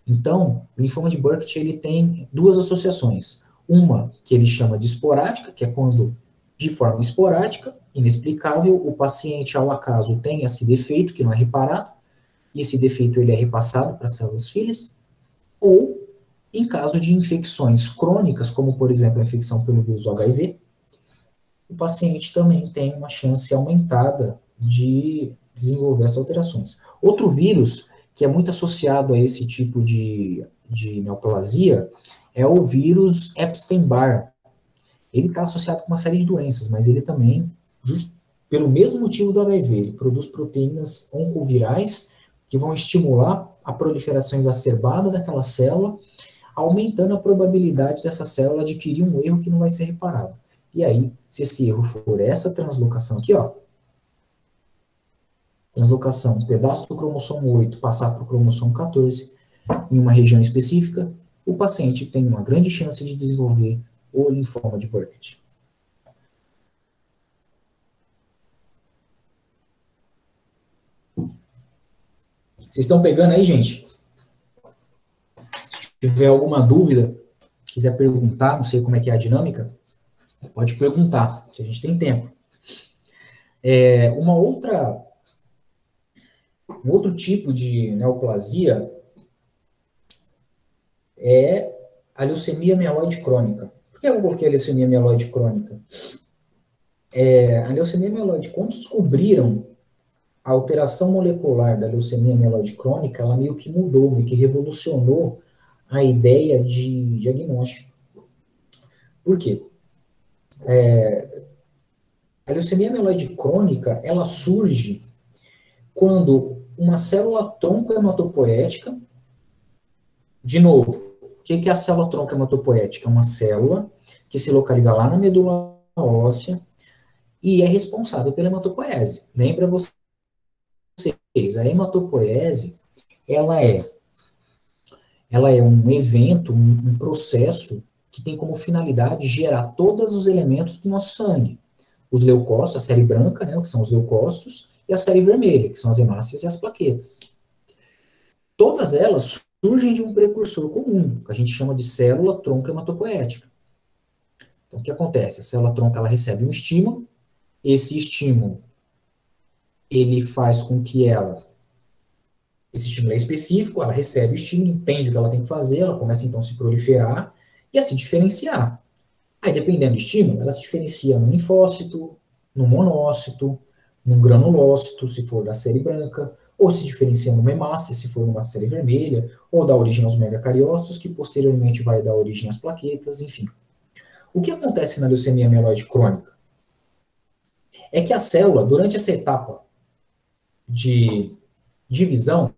Então, o linfoma de Burkitt ele tem duas associações. Uma que ele chama de esporádica, que é quando, de forma esporádica, inexplicável, o paciente, ao acaso, tem esse defeito que não é reparado, e esse defeito ele é repassado para as células filhas, ou em caso de infecções crônicas, como, por exemplo, a infecção pelo vírus do HIV, o paciente também tem uma chance aumentada de desenvolver essas alterações. Outro vírus que é muito associado a esse tipo de neoplasia é o vírus Epstein-Barr. Ele está associado com uma série de doenças, mas ele também, pelo mesmo motivo do HIV, ele produz proteínas oncovirais que vão estimular a proliferação exacerbada daquela célula, aumentando a probabilidade dessa célula adquirir um erro que não vai ser reparado. E aí, se esse erro for essa translocação aqui, ó, translocação, um pedaço do cromossomo 8 passar para o cromossomo 14, em uma região específica, o paciente tem uma grande chance de desenvolver o linfoma de Burkitt. Vocês estão pegando aí, gente? Se tiver alguma dúvida, quiser perguntar, não sei como é que é a dinâmica, pode perguntar, se a gente tem tempo. Um outro tipo de neoplasia é a leucemia mieloide crônica. Por que eu coloquei a leucemia mieloide crônica? A leucemia mieloide, quando descobriram a alteração molecular da leucemia mieloide crônica, ela meio que mudou, meio que revolucionou a ideia de diagnóstico. Por quê? A leucemia mieloide crônica, ela surge quando uma célula tronco hematopoética, de novo, o que é a célula tronco hematopoética? É uma célula que se localiza lá na medula óssea e é responsável pela hematopoese. Lembra vocês, a hematopoese, ela é um evento, um processo que tem como finalidade gerar todos os elementos do nosso sangue. Os leucócitos, a série branca, né, que são os leucócitos, e a série vermelha, que são as hemácias e as plaquetas. Todas elas surgem de um precursor comum, que a gente chama de célula tronco hematopoética. Então, o que acontece? A célula tronco ela recebe um estímulo, esse estímulo ele faz com que esse estímulo é específico, ela recebe o estímulo, entende o que ela tem que fazer, ela começa então a se proliferar e a se diferenciar. Aí, dependendo do estímulo, ela se diferencia num linfócito, num monócito, num granulócito, se for da série branca, ou se diferencia numa hemácia, se for numa série vermelha, ou dá origem aos megacariócitos, que posteriormente vai dar origem às plaquetas, enfim. O que acontece na leucemia mieloide crônica? É que a célula, durante essa etapa de divisão,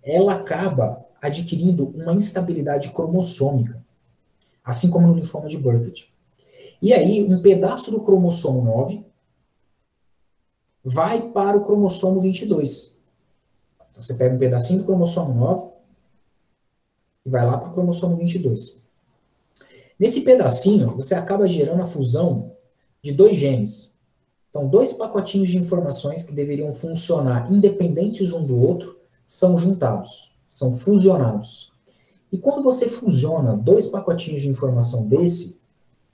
ela acaba adquirindo uma instabilidade cromossômica, assim como no linfoma de Burkitt. E aí, um pedaço do cromossomo 9 vai para o cromossomo 22. Então, você pega um pedacinho do cromossomo 9 e vai lá para o cromossomo 22. Nesse pedacinho, você acaba gerando a fusão de dois genes. Então, dois pacotinhos de informações que deveriam funcionar independentes um do outro são juntados, são fusionados. E quando você fusiona dois pacotinhos de informação desse,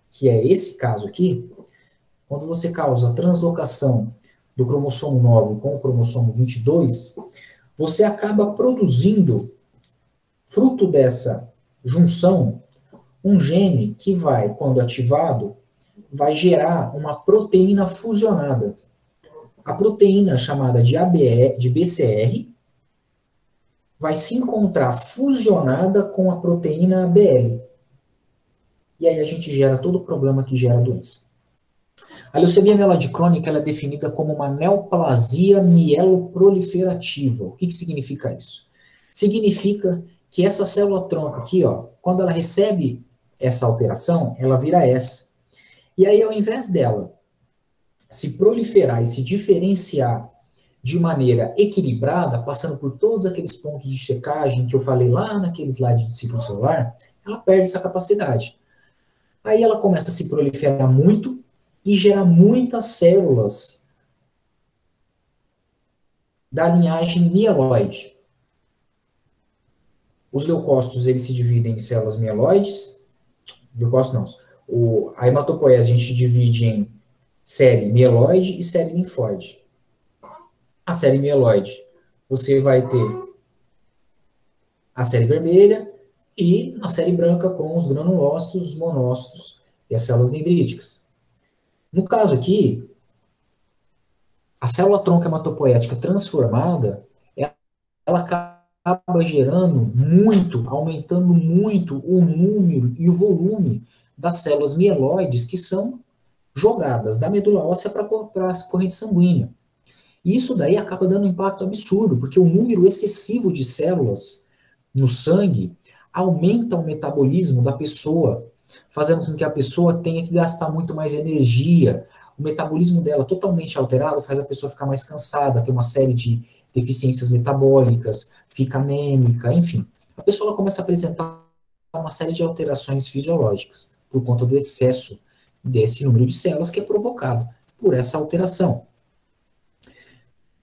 que é esse caso aqui, quando você causa a translocação do cromossomo 9 com o cromossomo 22, você acaba produzindo, fruto dessa junção, um gene que vai, quando ativado, vai gerar uma proteína fusionada. A proteína chamada de BCR vai se encontrar fusionada com a proteína ABL. E aí a gente gera todo o problema que gera a doença. A leucemia mieloide crônica ela é definida como uma neoplasia mieloproliferativa. O que significa isso? Significa que essa célula-tronco aqui, ó, quando ela recebe essa alteração, ela vira essa. E aí, ao invés dela se proliferar e se diferenciar de maneira equilibrada, passando por todos aqueles pontos de checagem que eu falei lá naquele slide do ciclo celular, ela perde essa capacidade. Aí ela começa a se proliferar muito e gerar muitas células da linhagem mieloide. Os leucócitos, eles se dividem em células mieloides. Leucócitos não. A hematopoese a gente divide em série mieloide e série linfóide. A série mieloide, você vai ter a série vermelha e a série branca com os granulócitos, os monócitos e as células dendríticas. No caso aqui, a célula-tronco hematopoética transformada, ela acaba gerando muito, aumentando muito o número e o volume das células mieloides que são jogadas da medula óssea para a corrente sanguínea. E isso daí acaba dando um impacto absurdo, porque o número excessivo de células no sangue aumenta o metabolismo da pessoa, fazendo com que a pessoa tenha que gastar muito mais energia. O metabolismo dela totalmente alterado faz a pessoa ficar mais cansada, ter uma série de deficiências metabólicas, fica anêmica, enfim. A pessoa ela começa a apresentar uma série de alterações fisiológicas por conta do excesso desse número de células que é provocado por essa alteração,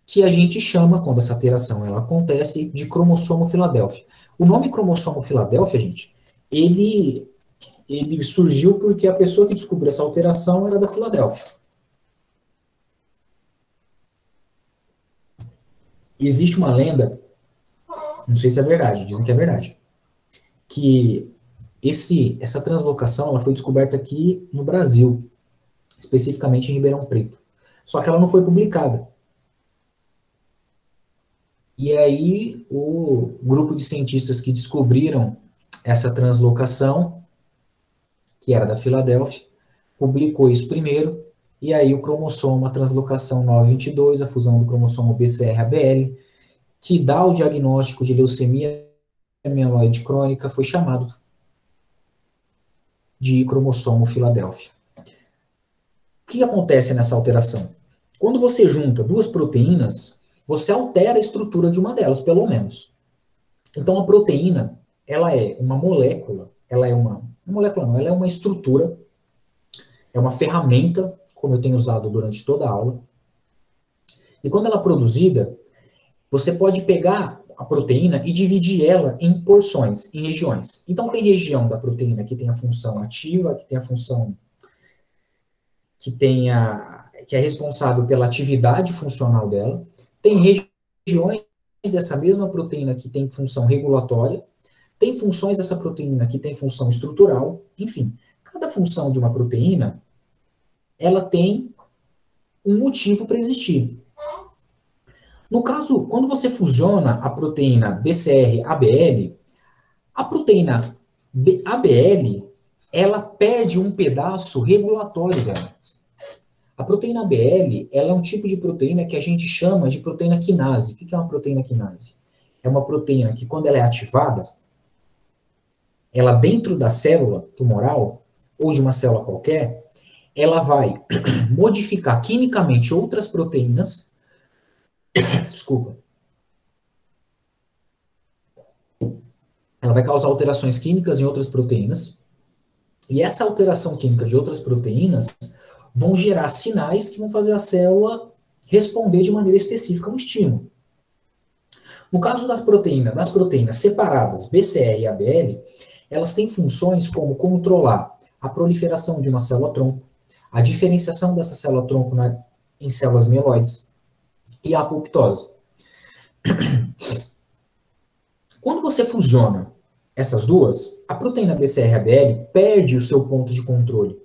que a gente chama, quando essa alteração ela acontece, de cromossomo Filadélfia. O nome cromossomo Filadélfia, gente, ele surgiu porque a pessoa que descobriu essa alteração era da Filadélfia. E existe uma lenda, não sei se é verdade, dizem que é verdade, que essa translocação ela foi descoberta aqui no Brasil, especificamente em Ribeirão Preto. Só que ela não foi publicada. E aí o grupo de cientistas que descobriram essa translocação, que era da Filadélfia, publicou isso primeiro, e aí o cromossomo, a translocação 922, a fusão do cromossomo BCR-ABL, que dá o diagnóstico de leucemia mieloide crônica, foi chamado de cromossomo Filadélfia. O que acontece nessa alteração? Quando você junta duas proteínas, você altera a estrutura de uma delas, pelo menos. Então a proteína, ela é uma molécula, ela é uma estrutura, é uma ferramenta, como eu tenho usado durante toda a aula. E quando ela é produzida, você pode pegar a proteína e dividir ela em porções, em regiões. Então tem região da proteína que tem a função ativa, que tem a função que é responsável pela atividade funcional dela. Tem regiões dessa mesma proteína que tem função regulatória. Tem funções dessa proteína que tem função estrutural. Enfim, cada função de uma proteína, ela tem um motivo para existir. No caso, quando você fusiona a proteína BCR-ABL, a proteína ABL, ela perde um pedaço regulatório dela. A proteína ABL, ela é um tipo de proteína que a gente chama de proteína quinase. O que é uma proteína quinase? É uma proteína que, quando ela é ativada, ela dentro da célula tumoral, ou de uma célula qualquer, ela vai modificar quimicamente outras proteínas, desculpa, ela vai causar alterações químicas em outras proteínas, e essa alteração química de outras proteínas vão gerar sinais que vão fazer a célula responder de maneira específica a um estímulo. No caso das proteínas separadas, BCR e ABL, elas têm funções como controlar a proliferação de uma célula-tronco, a diferenciação dessa célula-tronco em células mieloides e a apoptose. Quando você fusiona essas duas, a proteína BCR-ABL perde o seu ponto de controle.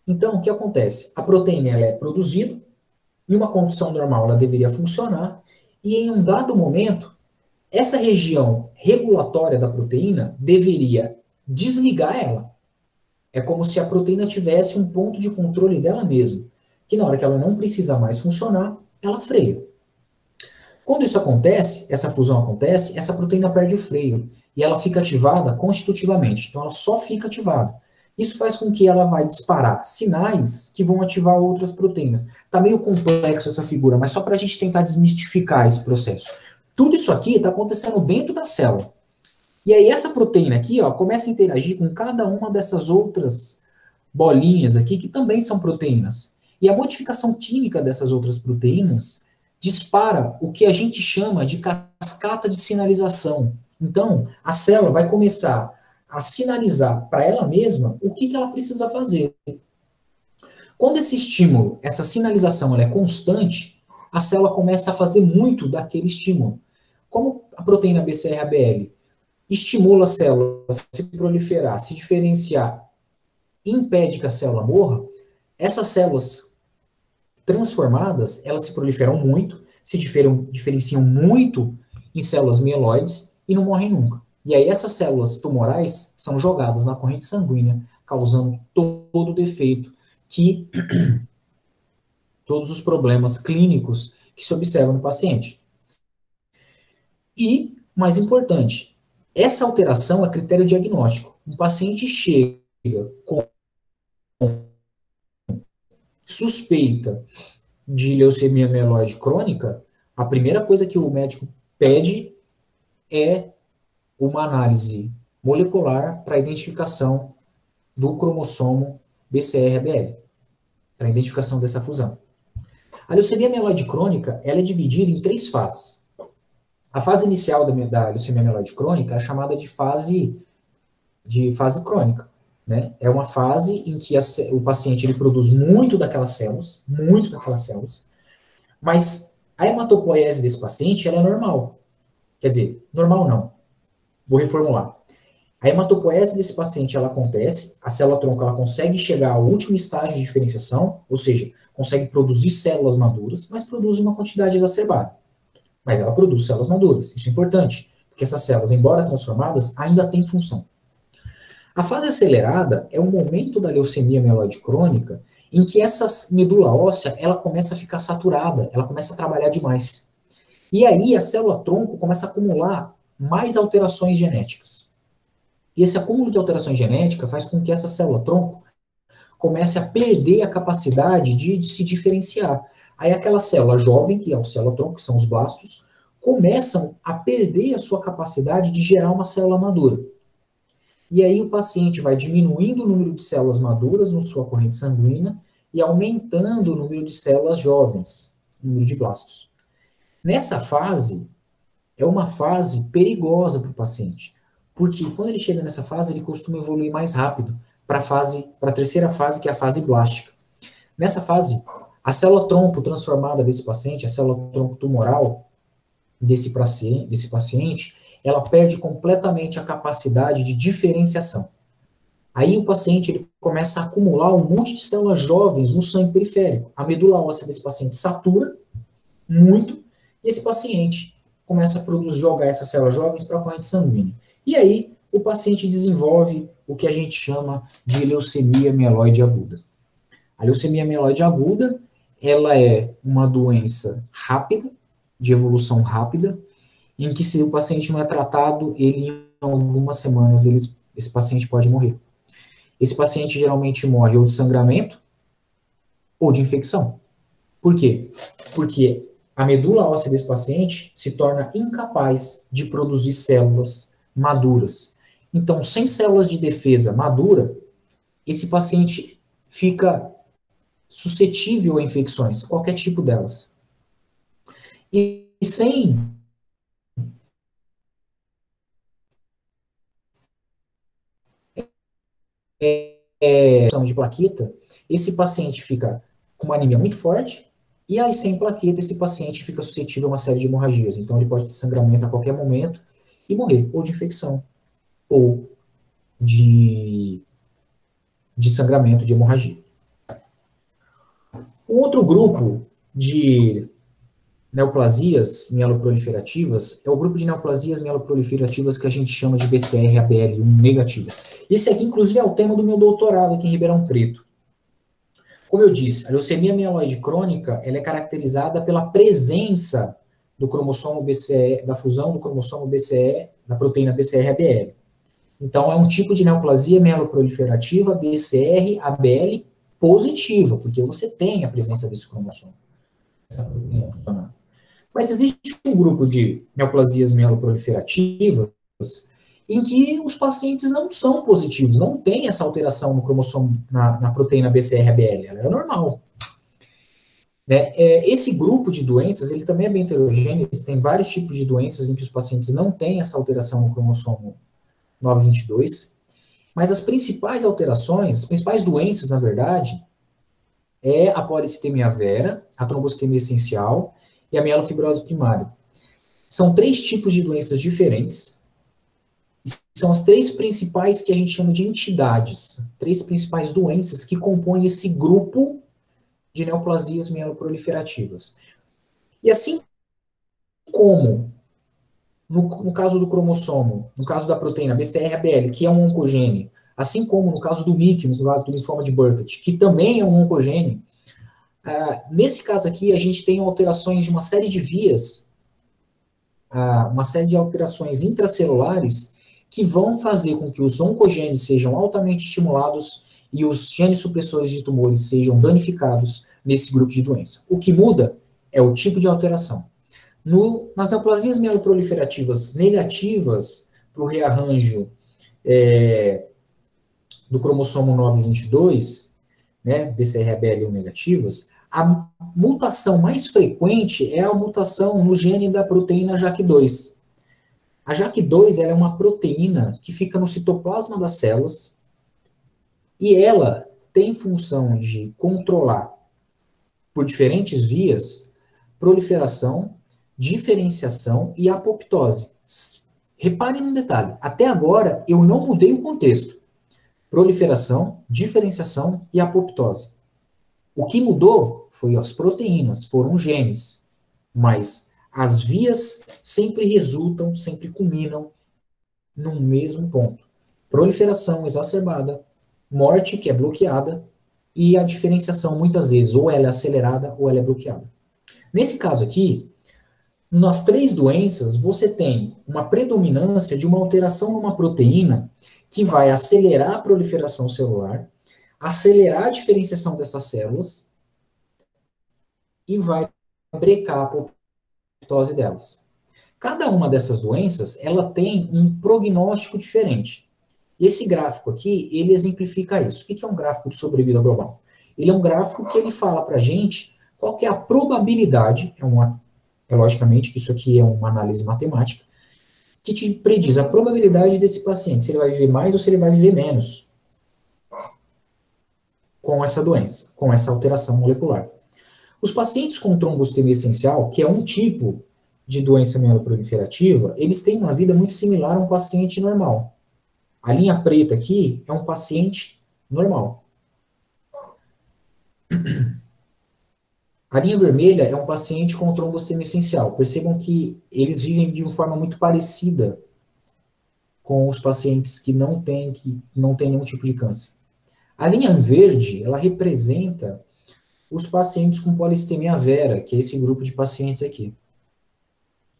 Então, o que acontece? A proteína ela é produzida, em uma condição normal ela deveria funcionar, e em um dado momento, essa região regulatória da proteína deveria desligar ela. É como se a proteína tivesse um ponto de controle dela mesma, que na hora que ela não precisa mais funcionar, ela freia. Quando isso acontece, essa fusão acontece, essa proteína perde o freio e ela fica ativada constitutivamente. Então ela só fica ativada. Isso faz com que ela vai disparar sinais que vão ativar outras proteínas. Tá meio complexo essa figura, mas só para a gente tentar desmistificar esse processo. Tudo isso aqui está acontecendo dentro da célula. E aí essa proteína aqui, ó, começa a interagir com cada uma dessas outras bolinhas aqui, que também são proteínas. E a modificação química dessas outras proteínas dispara o que a gente chama de cascata de sinalização. Então, a célula vai começar a sinalizar para ela mesma o que ela precisa fazer. Quando esse estímulo, essa sinalização, ela é constante, a célula começa a fazer muito daquele estímulo. Como a proteína BCR-ABL estimula a célula a se proliferar, se diferenciar, impede que a célula morra, essas células transformadas, elas se proliferam muito, se diferenciam muito em células mieloides e não morrem nunca. E aí essas células tumorais são jogadas na corrente sanguínea, causando todo o defeito que todos os problemas clínicos que se observam no paciente. E, mais importante, essa alteração é critério diagnóstico. Um paciente chega com suspeita de leucemia mieloide crônica, a primeira coisa que o médico pede é uma análise molecular para a identificação do cromossomo BCR-ABL, para a identificação dessa fusão. A leucemia mieloide crônica, ela é dividida em 3 fases. A fase inicial da leucemia mieloide crônica é chamada de fase crônica. Né? É uma fase em que o paciente ele produz muito daquelas células, mas a hematopoiese desse paciente ela é normal. Quer dizer, normal não. Vou reformular. A hematopoiese desse paciente ela acontece, a célula-tronco ela consegue chegar ao último estágio de diferenciação, ou seja, consegue produzir células maduras, mas produz uma quantidade exacerbada. Mas ela produz células maduras, isso é importante, porque essas células, embora transformadas, ainda têm função. A fase acelerada é o momento da leucemia mieloide crônica em que essa medula óssea ela começa a ficar saturada, ela começa a trabalhar demais. E aí a célula-tronco começa a acumular mais alterações genéticas. E esse acúmulo de alterações genéticas faz com que essa célula-tronco comece a perder a capacidade de se diferenciar. Aí aquela célula jovem, que é o célula-tronco, que são os blastos, começam a perder a sua capacidade de gerar uma célula madura. E aí o paciente vai diminuindo o número de células maduras na sua corrente sanguínea e aumentando o número de células jovens, o número de blastos. Nessa fase, é uma fase perigosa para o paciente, porque quando ele chega nessa fase, ele costuma evoluir mais rápido para a terceira fase, que é a fase blástica. Nessa fase, a célula-tronco transformada desse paciente, a célula-tronco tumoral desse paciente, ela perde completamente a capacidade de diferenciação. Aí o paciente ele começa a acumular um monte de células jovens no sangue periférico. A medula óssea desse paciente satura muito, e esse paciente começa a jogar essas células jovens para a corrente sanguínea. E aí o paciente desenvolve o que a gente chama de leucemia mieloide aguda. A leucemia mieloide aguda, ela é uma doença rápida, de evolução rápida, em que se o paciente não é tratado, ele em algumas semanas esse paciente pode morrer. Esse paciente geralmente morre ou de sangramento ou de infecção. Por quê? Porque a medula óssea desse paciente se torna incapaz de produzir células maduras. Então, sem células de defesa madura, esse paciente fica suscetível a infecções, qualquer tipo delas. E sem de plaqueta, esse paciente fica com uma anemia muito forte, e aí sem plaqueta esse paciente fica suscetível a uma série de hemorragias. Então ele pode ter sangramento a qualquer momento e morrer, ou de infecção, ou de sangramento, de hemorragia. Um outro grupo de neoplasias mieloproliferativas é o grupo de neoplasias mieloproliferativas que a gente chama de BCR-ABL1 negativas. Esse aqui, inclusive, é o tema do meu doutorado aqui em Ribeirão Preto. Como eu disse, a leucemia mieloide crônica ela é caracterizada pela presença do cromossomo BCE, da fusão do cromossomo BCE, da proteína BCR-ABL. Então, é um tipo de neoplasia mieloproliferativa BCR-ABL positiva, porque você tem a presença desse cromossomo. Essa proteína. Mas existe um grupo de neoplasias mieloproliferativas em que os pacientes não são positivos, não tem essa alteração no cromossomo, na proteína BCR-ABL, ela é normal. Né? Esse grupo de doenças, ele também é bem heterogêneo, tem vários tipos de doenças em que os pacientes não têm essa alteração no cromossomo 922, mas as principais alterações, as principais doenças, na verdade, é a policitemia vera, a trombocitemia essencial e a mielofibrose primária. São 3 tipos de doenças diferentes, são as 3 principais que a gente chama de entidades, 3 principais doenças que compõem esse grupo de neoplasias mieloproliferativas. E assim como no caso do cromossomo, no caso da proteína BCR-ABL, que é um oncogene, assim como no caso do MYC, no caso do linfoma de Burkitt, que também é um oncogene, nesse caso aqui a gente tem alterações de uma série de vias, uma série de alterações intracelulares que vão fazer com que os oncogenes sejam altamente estimulados e os genes supressores de tumores sejam danificados nesse grupo de doença. O que muda é o tipo de alteração. Nas neoplasias mieloproliferativas negativas para o rearranjo do cromossomo 922, né, BCR-ABL1 negativas, a mutação mais frequente é a mutação no gene da proteína JAK2. A JAK2 ela é uma proteína que fica no citoplasma das células e ela tem função de controlar, por diferentes vias, proliferação, diferenciação e apoptose. Reparem no detalhe, até agora eu não mudei o contexto. Proliferação, diferenciação e apoptose. O que mudou foi as proteínas, foram genes, mas as vias sempre resultam, sempre culminam no mesmo ponto. Proliferação exacerbada, morte que é bloqueada e a diferenciação muitas vezes ou ela é acelerada ou ela é bloqueada. Nesse caso aqui, nas 3 doenças, você tem uma predominância de uma alteração numa proteína que vai acelerar a proliferação celular, acelerar a diferenciação dessas células e vai brecar a apoptose delas. Cada uma dessas doenças, ela tem um prognóstico diferente. E esse gráfico aqui, ele exemplifica isso. O que é um gráfico de sobrevida global? Ele é um gráfico que ele fala para a gente qual que é a probabilidade, logicamente que isso aqui é uma análise matemática, que te prediz a probabilidade desse paciente, se ele vai viver mais ou se ele vai viver menos com essa doença, com essa alteração molecular. Os pacientes com trombocitemia essencial, que é um tipo de doença mieloproliferativa, eles têm uma vida muito similar a um paciente normal. A linha preta aqui é um paciente normal. A linha vermelha é um paciente com trombocitemia essencial. Percebam que eles vivem de uma forma muito parecida com os pacientes que não têm nenhum tipo de câncer. A linha verde, ela representa os pacientes com policitemia vera, que é esse grupo de pacientes aqui.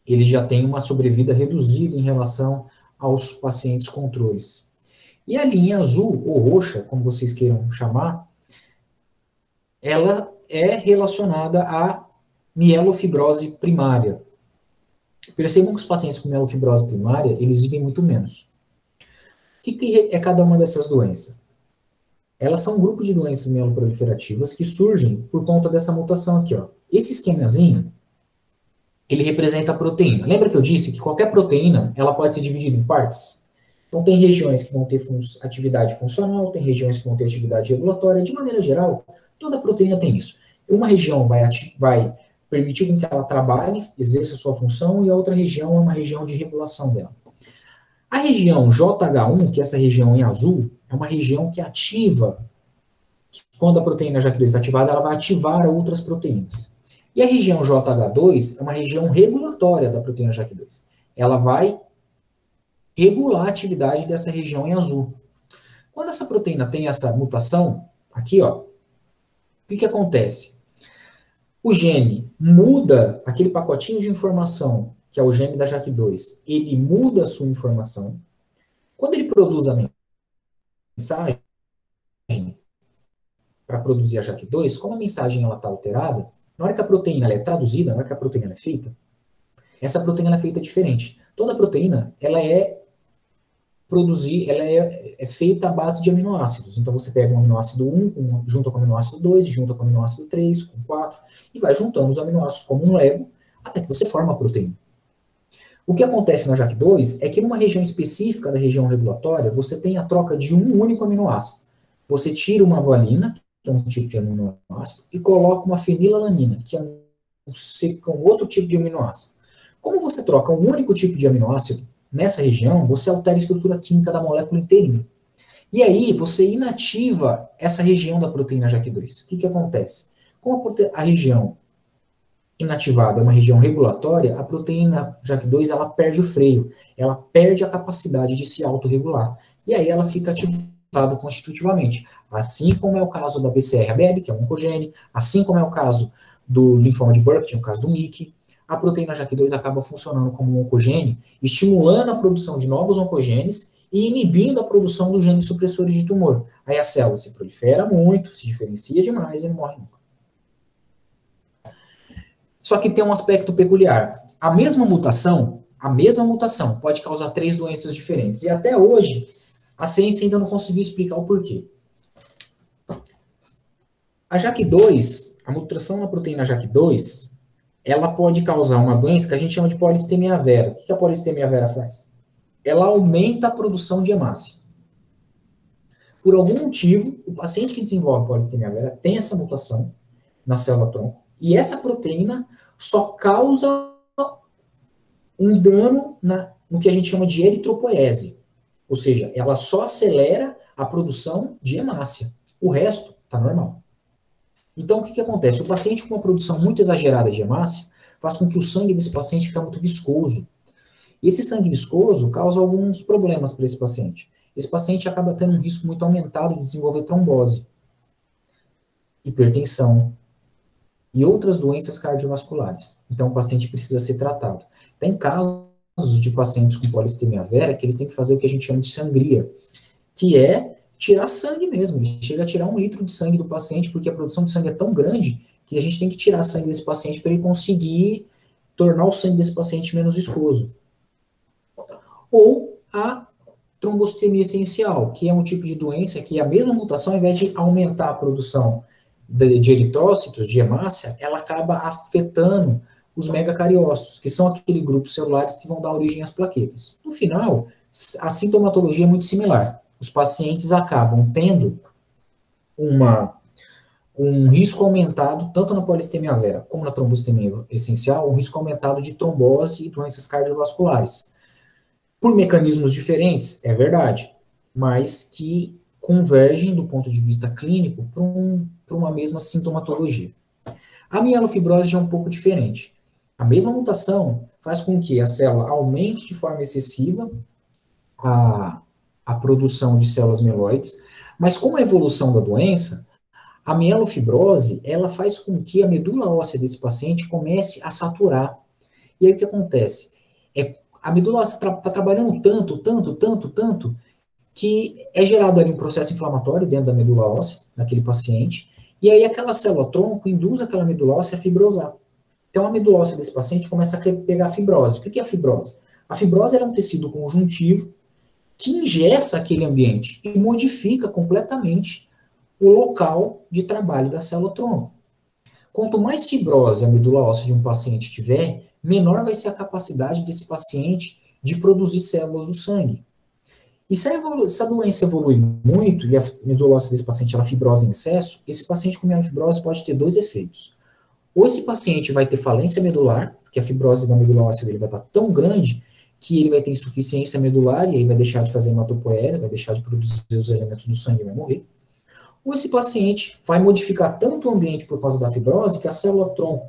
Eles já têm uma sobrevida reduzida em relação aos pacientes controles. E a linha azul, ou roxa, como vocês queiram chamar, ela é relacionada a mielofibrose primária. Percebam que os pacientes com mielofibrose primária, eles vivem muito menos. O que é cada uma dessas doenças? Elas são um grupo de doenças mieloproliferativas que surgem por conta dessa mutação aqui, ó. Esse esquemazinho, ele representa a proteína. Lembra que eu disse que qualquer proteína, ela pode ser dividida em partes? Então, tem regiões que vão ter atividade funcional, tem regiões que vão ter atividade regulatória. De maneira geral, toda proteína tem isso. Uma região vai permitir que ela trabalhe, exerça a sua função, e a outra região é uma região de regulação dela. A região JH1, que é essa região em azul, é uma região que ativa, quando a proteína JAK2 está ativada, ela vai ativar outras proteínas. E a região JH2 é uma região regulatória da proteína JAK2. Ela vai regular a atividade dessa região em azul. Quando essa proteína tem essa mutação, aqui, ó, o que acontece? O gene muda aquele pacotinho de informação, que é o gene da JAK2, ele muda a sua informação. Quando ele produz a mensagem para produzir a JAK2, como a mensagem está alterada, na hora que a proteína é traduzida, na hora que a proteína é feita, essa proteína é feita diferente. Toda proteína, ela é feita à base de aminoácidos. Então, você pega um aminoácido 1, junta com o aminoácido 2, junta com o aminoácido 3, com 4, e vai juntando os aminoácidos como um Lego, até que você forma a proteína. O que acontece na JAK2 é que numa região específica da região regulatória, você tem a troca de um único aminoácido. Você tira uma valina, que é um tipo de aminoácido, e coloca uma fenilalanina, que é um outro tipo de aminoácido. Como você troca um único tipo de aminoácido, nessa região, você altera a estrutura química da molécula inteirinha. E aí, você inativa essa região da proteína JAK2. O que acontece? Como a região inativada é uma região regulatória, a proteína JAK2 ela perde o freio, ela perde a capacidade de se autorregular. E aí ela fica ativada constitutivamente. Assim como é o caso da BCR-ABL, que é um oncogene, assim como é o caso do linfoma de Burkitt, no caso do MYC, a proteína JAK2 acaba funcionando como um oncogene, estimulando a produção de novos oncogenes e inibindo a produção dos genes supressores de tumor. Aí a célula se prolifera muito, se diferencia demais e não morre nunca. Só que tem um aspecto peculiar. A mesma mutação pode causar 3 doenças diferentes. E até hoje, a ciência ainda não conseguiu explicar o porquê. A JAK2, a mutação na proteína JAK2, ela pode causar uma doença que a gente chama de polissemia vera. O que a polissemia vera faz? Ela aumenta a produção de hemácia. Por algum motivo, o paciente que desenvolve polissemia vera tem essa mutação na célula-tronco, e essa proteína só causa um dano no que a gente chama de eritropoese. Ou seja, ela só acelera a produção de hemácia. O resto está normal. Então, o que acontece? O paciente com uma produção muito exagerada de hemácia faz com que o sangue desse paciente fique muito viscoso. E esse sangue viscoso causa alguns problemas para esse paciente. Esse paciente acaba tendo um risco muito aumentado de desenvolver trombose, hipertensão e outras doenças cardiovasculares. Então, o paciente precisa ser tratado. Tem casos de pacientes com polissemia vera que eles têm que fazer o que a gente chama de sangria, que é tirar sangue mesmo. Ele chega a tirar 1 litro de sangue do paciente, porque a produção de sangue é tão grande que a gente tem que tirar sangue desse paciente para ele conseguir tornar o sangue desse paciente menos viscoso. Ou a trombocitemia essencial, que é um tipo de doença que a mesma mutação, ao invés de aumentar a produção de eritrócitos, de hemácia, ela acaba afetando os megacariócitos, que são aqueles grupos celulares que vão dar origem às plaquetas. No final, a sintomatologia é muito similar. Os pacientes acabam tendo um risco aumentado, tanto na polissemia vera como na trombocitemia essencial, um risco aumentado de trombose e doenças cardiovasculares. Por mecanismos diferentes, é verdade, mas que convergem do ponto de vista clínico para uma mesma sintomatologia. A mielofibrose já é um pouco diferente. A mesma mutação faz com que a célula aumente de forma excessiva a produção de células mieloides, mas com a evolução da doença, a mielofibrose, ela faz com que a medula óssea desse paciente comece a saturar. E aí o que acontece? A medula óssea está trabalhando tanto, que é gerado ali um processo inflamatório dentro da medula óssea, naquele paciente, e aí aquela célula-tronco induz aquela medula óssea a fibrosar. Então, a medula óssea desse paciente começa a pegar fibrose. O que é a fibrose? A fibrose é um tecido conjuntivo que ingessa aquele ambiente e modifica completamente o local de trabalho da célula-tronco. Quanto mais fibrose a medula óssea de um paciente tiver, menor vai ser a capacidade desse paciente de produzir células do sangue. E se a doença evolui muito e a medula óssea desse paciente ela fibrose em excesso, esse paciente com mielofibrose pode ter dois efeitos. Ou esse paciente vai ter falência medular, porque a fibrose da medula óssea dele vai estar tão grande que ele vai ter insuficiência medular e aí vai deixar de fazer hematopoese, vai deixar de produzir os elementos do sangue e vai morrer. Ou esse paciente vai modificar tanto o ambiente por causa da fibrose que a célula-tronco,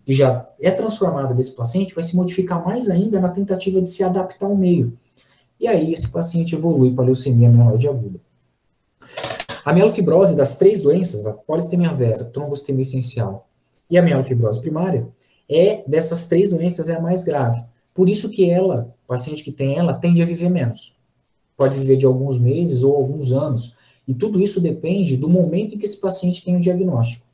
que já é transformada desse paciente, vai se modificar mais ainda na tentativa de se adaptar ao meio. E aí esse paciente evolui para a leucemia mieloide aguda. A mielofibrose das três doenças, a polissemia vera, trombocitemia essencial e a mielofibrose primária, dessas três doenças é a mais grave. Por isso que ela, o paciente que tem ela, tende a viver menos. Pode viver de alguns meses ou alguns anos. E tudo isso depende do momento em que esse paciente tem o diagnóstico.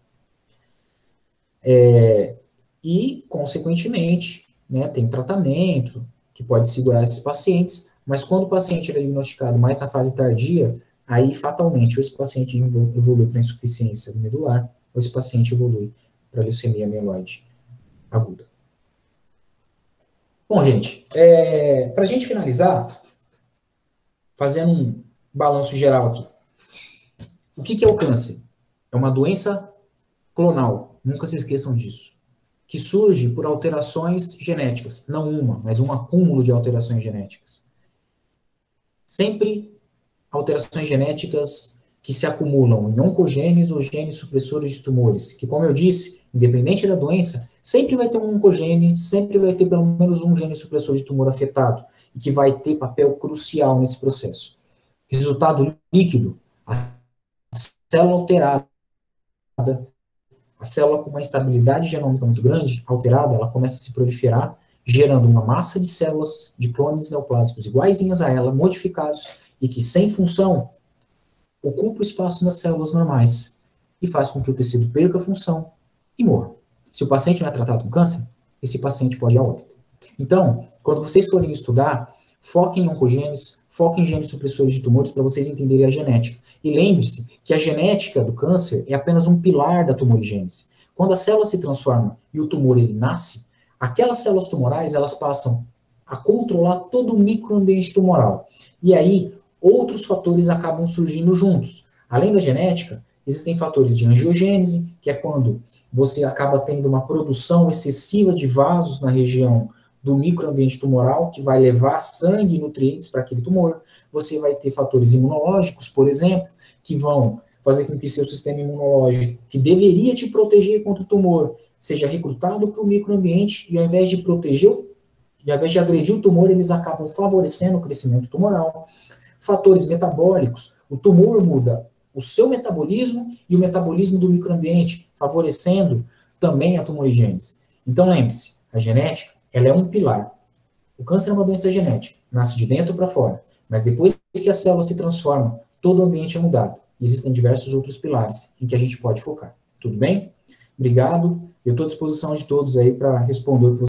E, consequentemente, né, tem tratamento que pode segurar esses pacientes, mas quando o paciente é diagnosticado mais na fase tardia, aí, fatalmente, ou esse paciente evolui para insuficiência medular, ou esse paciente evolui para leucemia mieloide aguda. Bom, gente, para a gente finalizar, fazendo um balanço geral aqui. O que é o câncer? É uma doença clonal, nunca se esqueçam disso, que surge por alterações genéticas, não uma, mas um acúmulo de alterações genéticas. Sempre alterações genéticas que se acumulam em oncogenes ou genes supressores de tumores, que, como eu disse, independente da doença, sempre vai ter um oncogene, sempre vai ter pelo menos um gene supressor de tumor afetado, e que vai ter papel crucial nesse processo. Resultado líquido, a célula alterada, a célula com uma instabilidade genômica muito grande, alterada, ela começa a se proliferar, gerando uma massa de células de clones neoplásicos iguaizinhas a ela, modificados, e que, sem função, ocupa o espaço das células normais e faz com que o tecido perca a função e morra. Se o paciente não é tratado com câncer, esse paciente pode ir a óbito. Então, quando vocês forem estudar, foquem em oncogenes, foquem em genes supressores de tumores para vocês entenderem a genética. E lembre-se que a genética do câncer é apenas um pilar da tumorigênese. Quando a célula se transforma e o tumor ele nasce, aquelas células tumorais elas passam a controlar todo o microambiente tumoral. E aí, outros fatores acabam surgindo juntos. Além da genética, existem fatores de angiogênese, que é quando você acaba tendo uma produção excessiva de vasos na região do microambiente tumoral, que vai levar sangue e nutrientes para aquele tumor. Você vai ter fatores imunológicos, por exemplo, que vão fazer com que seu sistema imunológico, que deveria te proteger contra o tumor, seja recrutado para o microambiente, e ao invés de proteger, e ao invés de agredir o tumor, eles acabam favorecendo o crescimento tumoral. Fatores metabólicos, o tumor muda o seu metabolismo e o metabolismo do microambiente, favorecendo também a tumorigênese. Então lembre-se, a genética, ela é um pilar. O câncer é uma doença genética, nasce de dentro para fora, mas depois que a célula se transforma, todo o ambiente é mudado. Existem diversos outros pilares em que a gente pode focar. Tudo bem? Obrigado. Eu estou à disposição de todos aí para responder o que vocês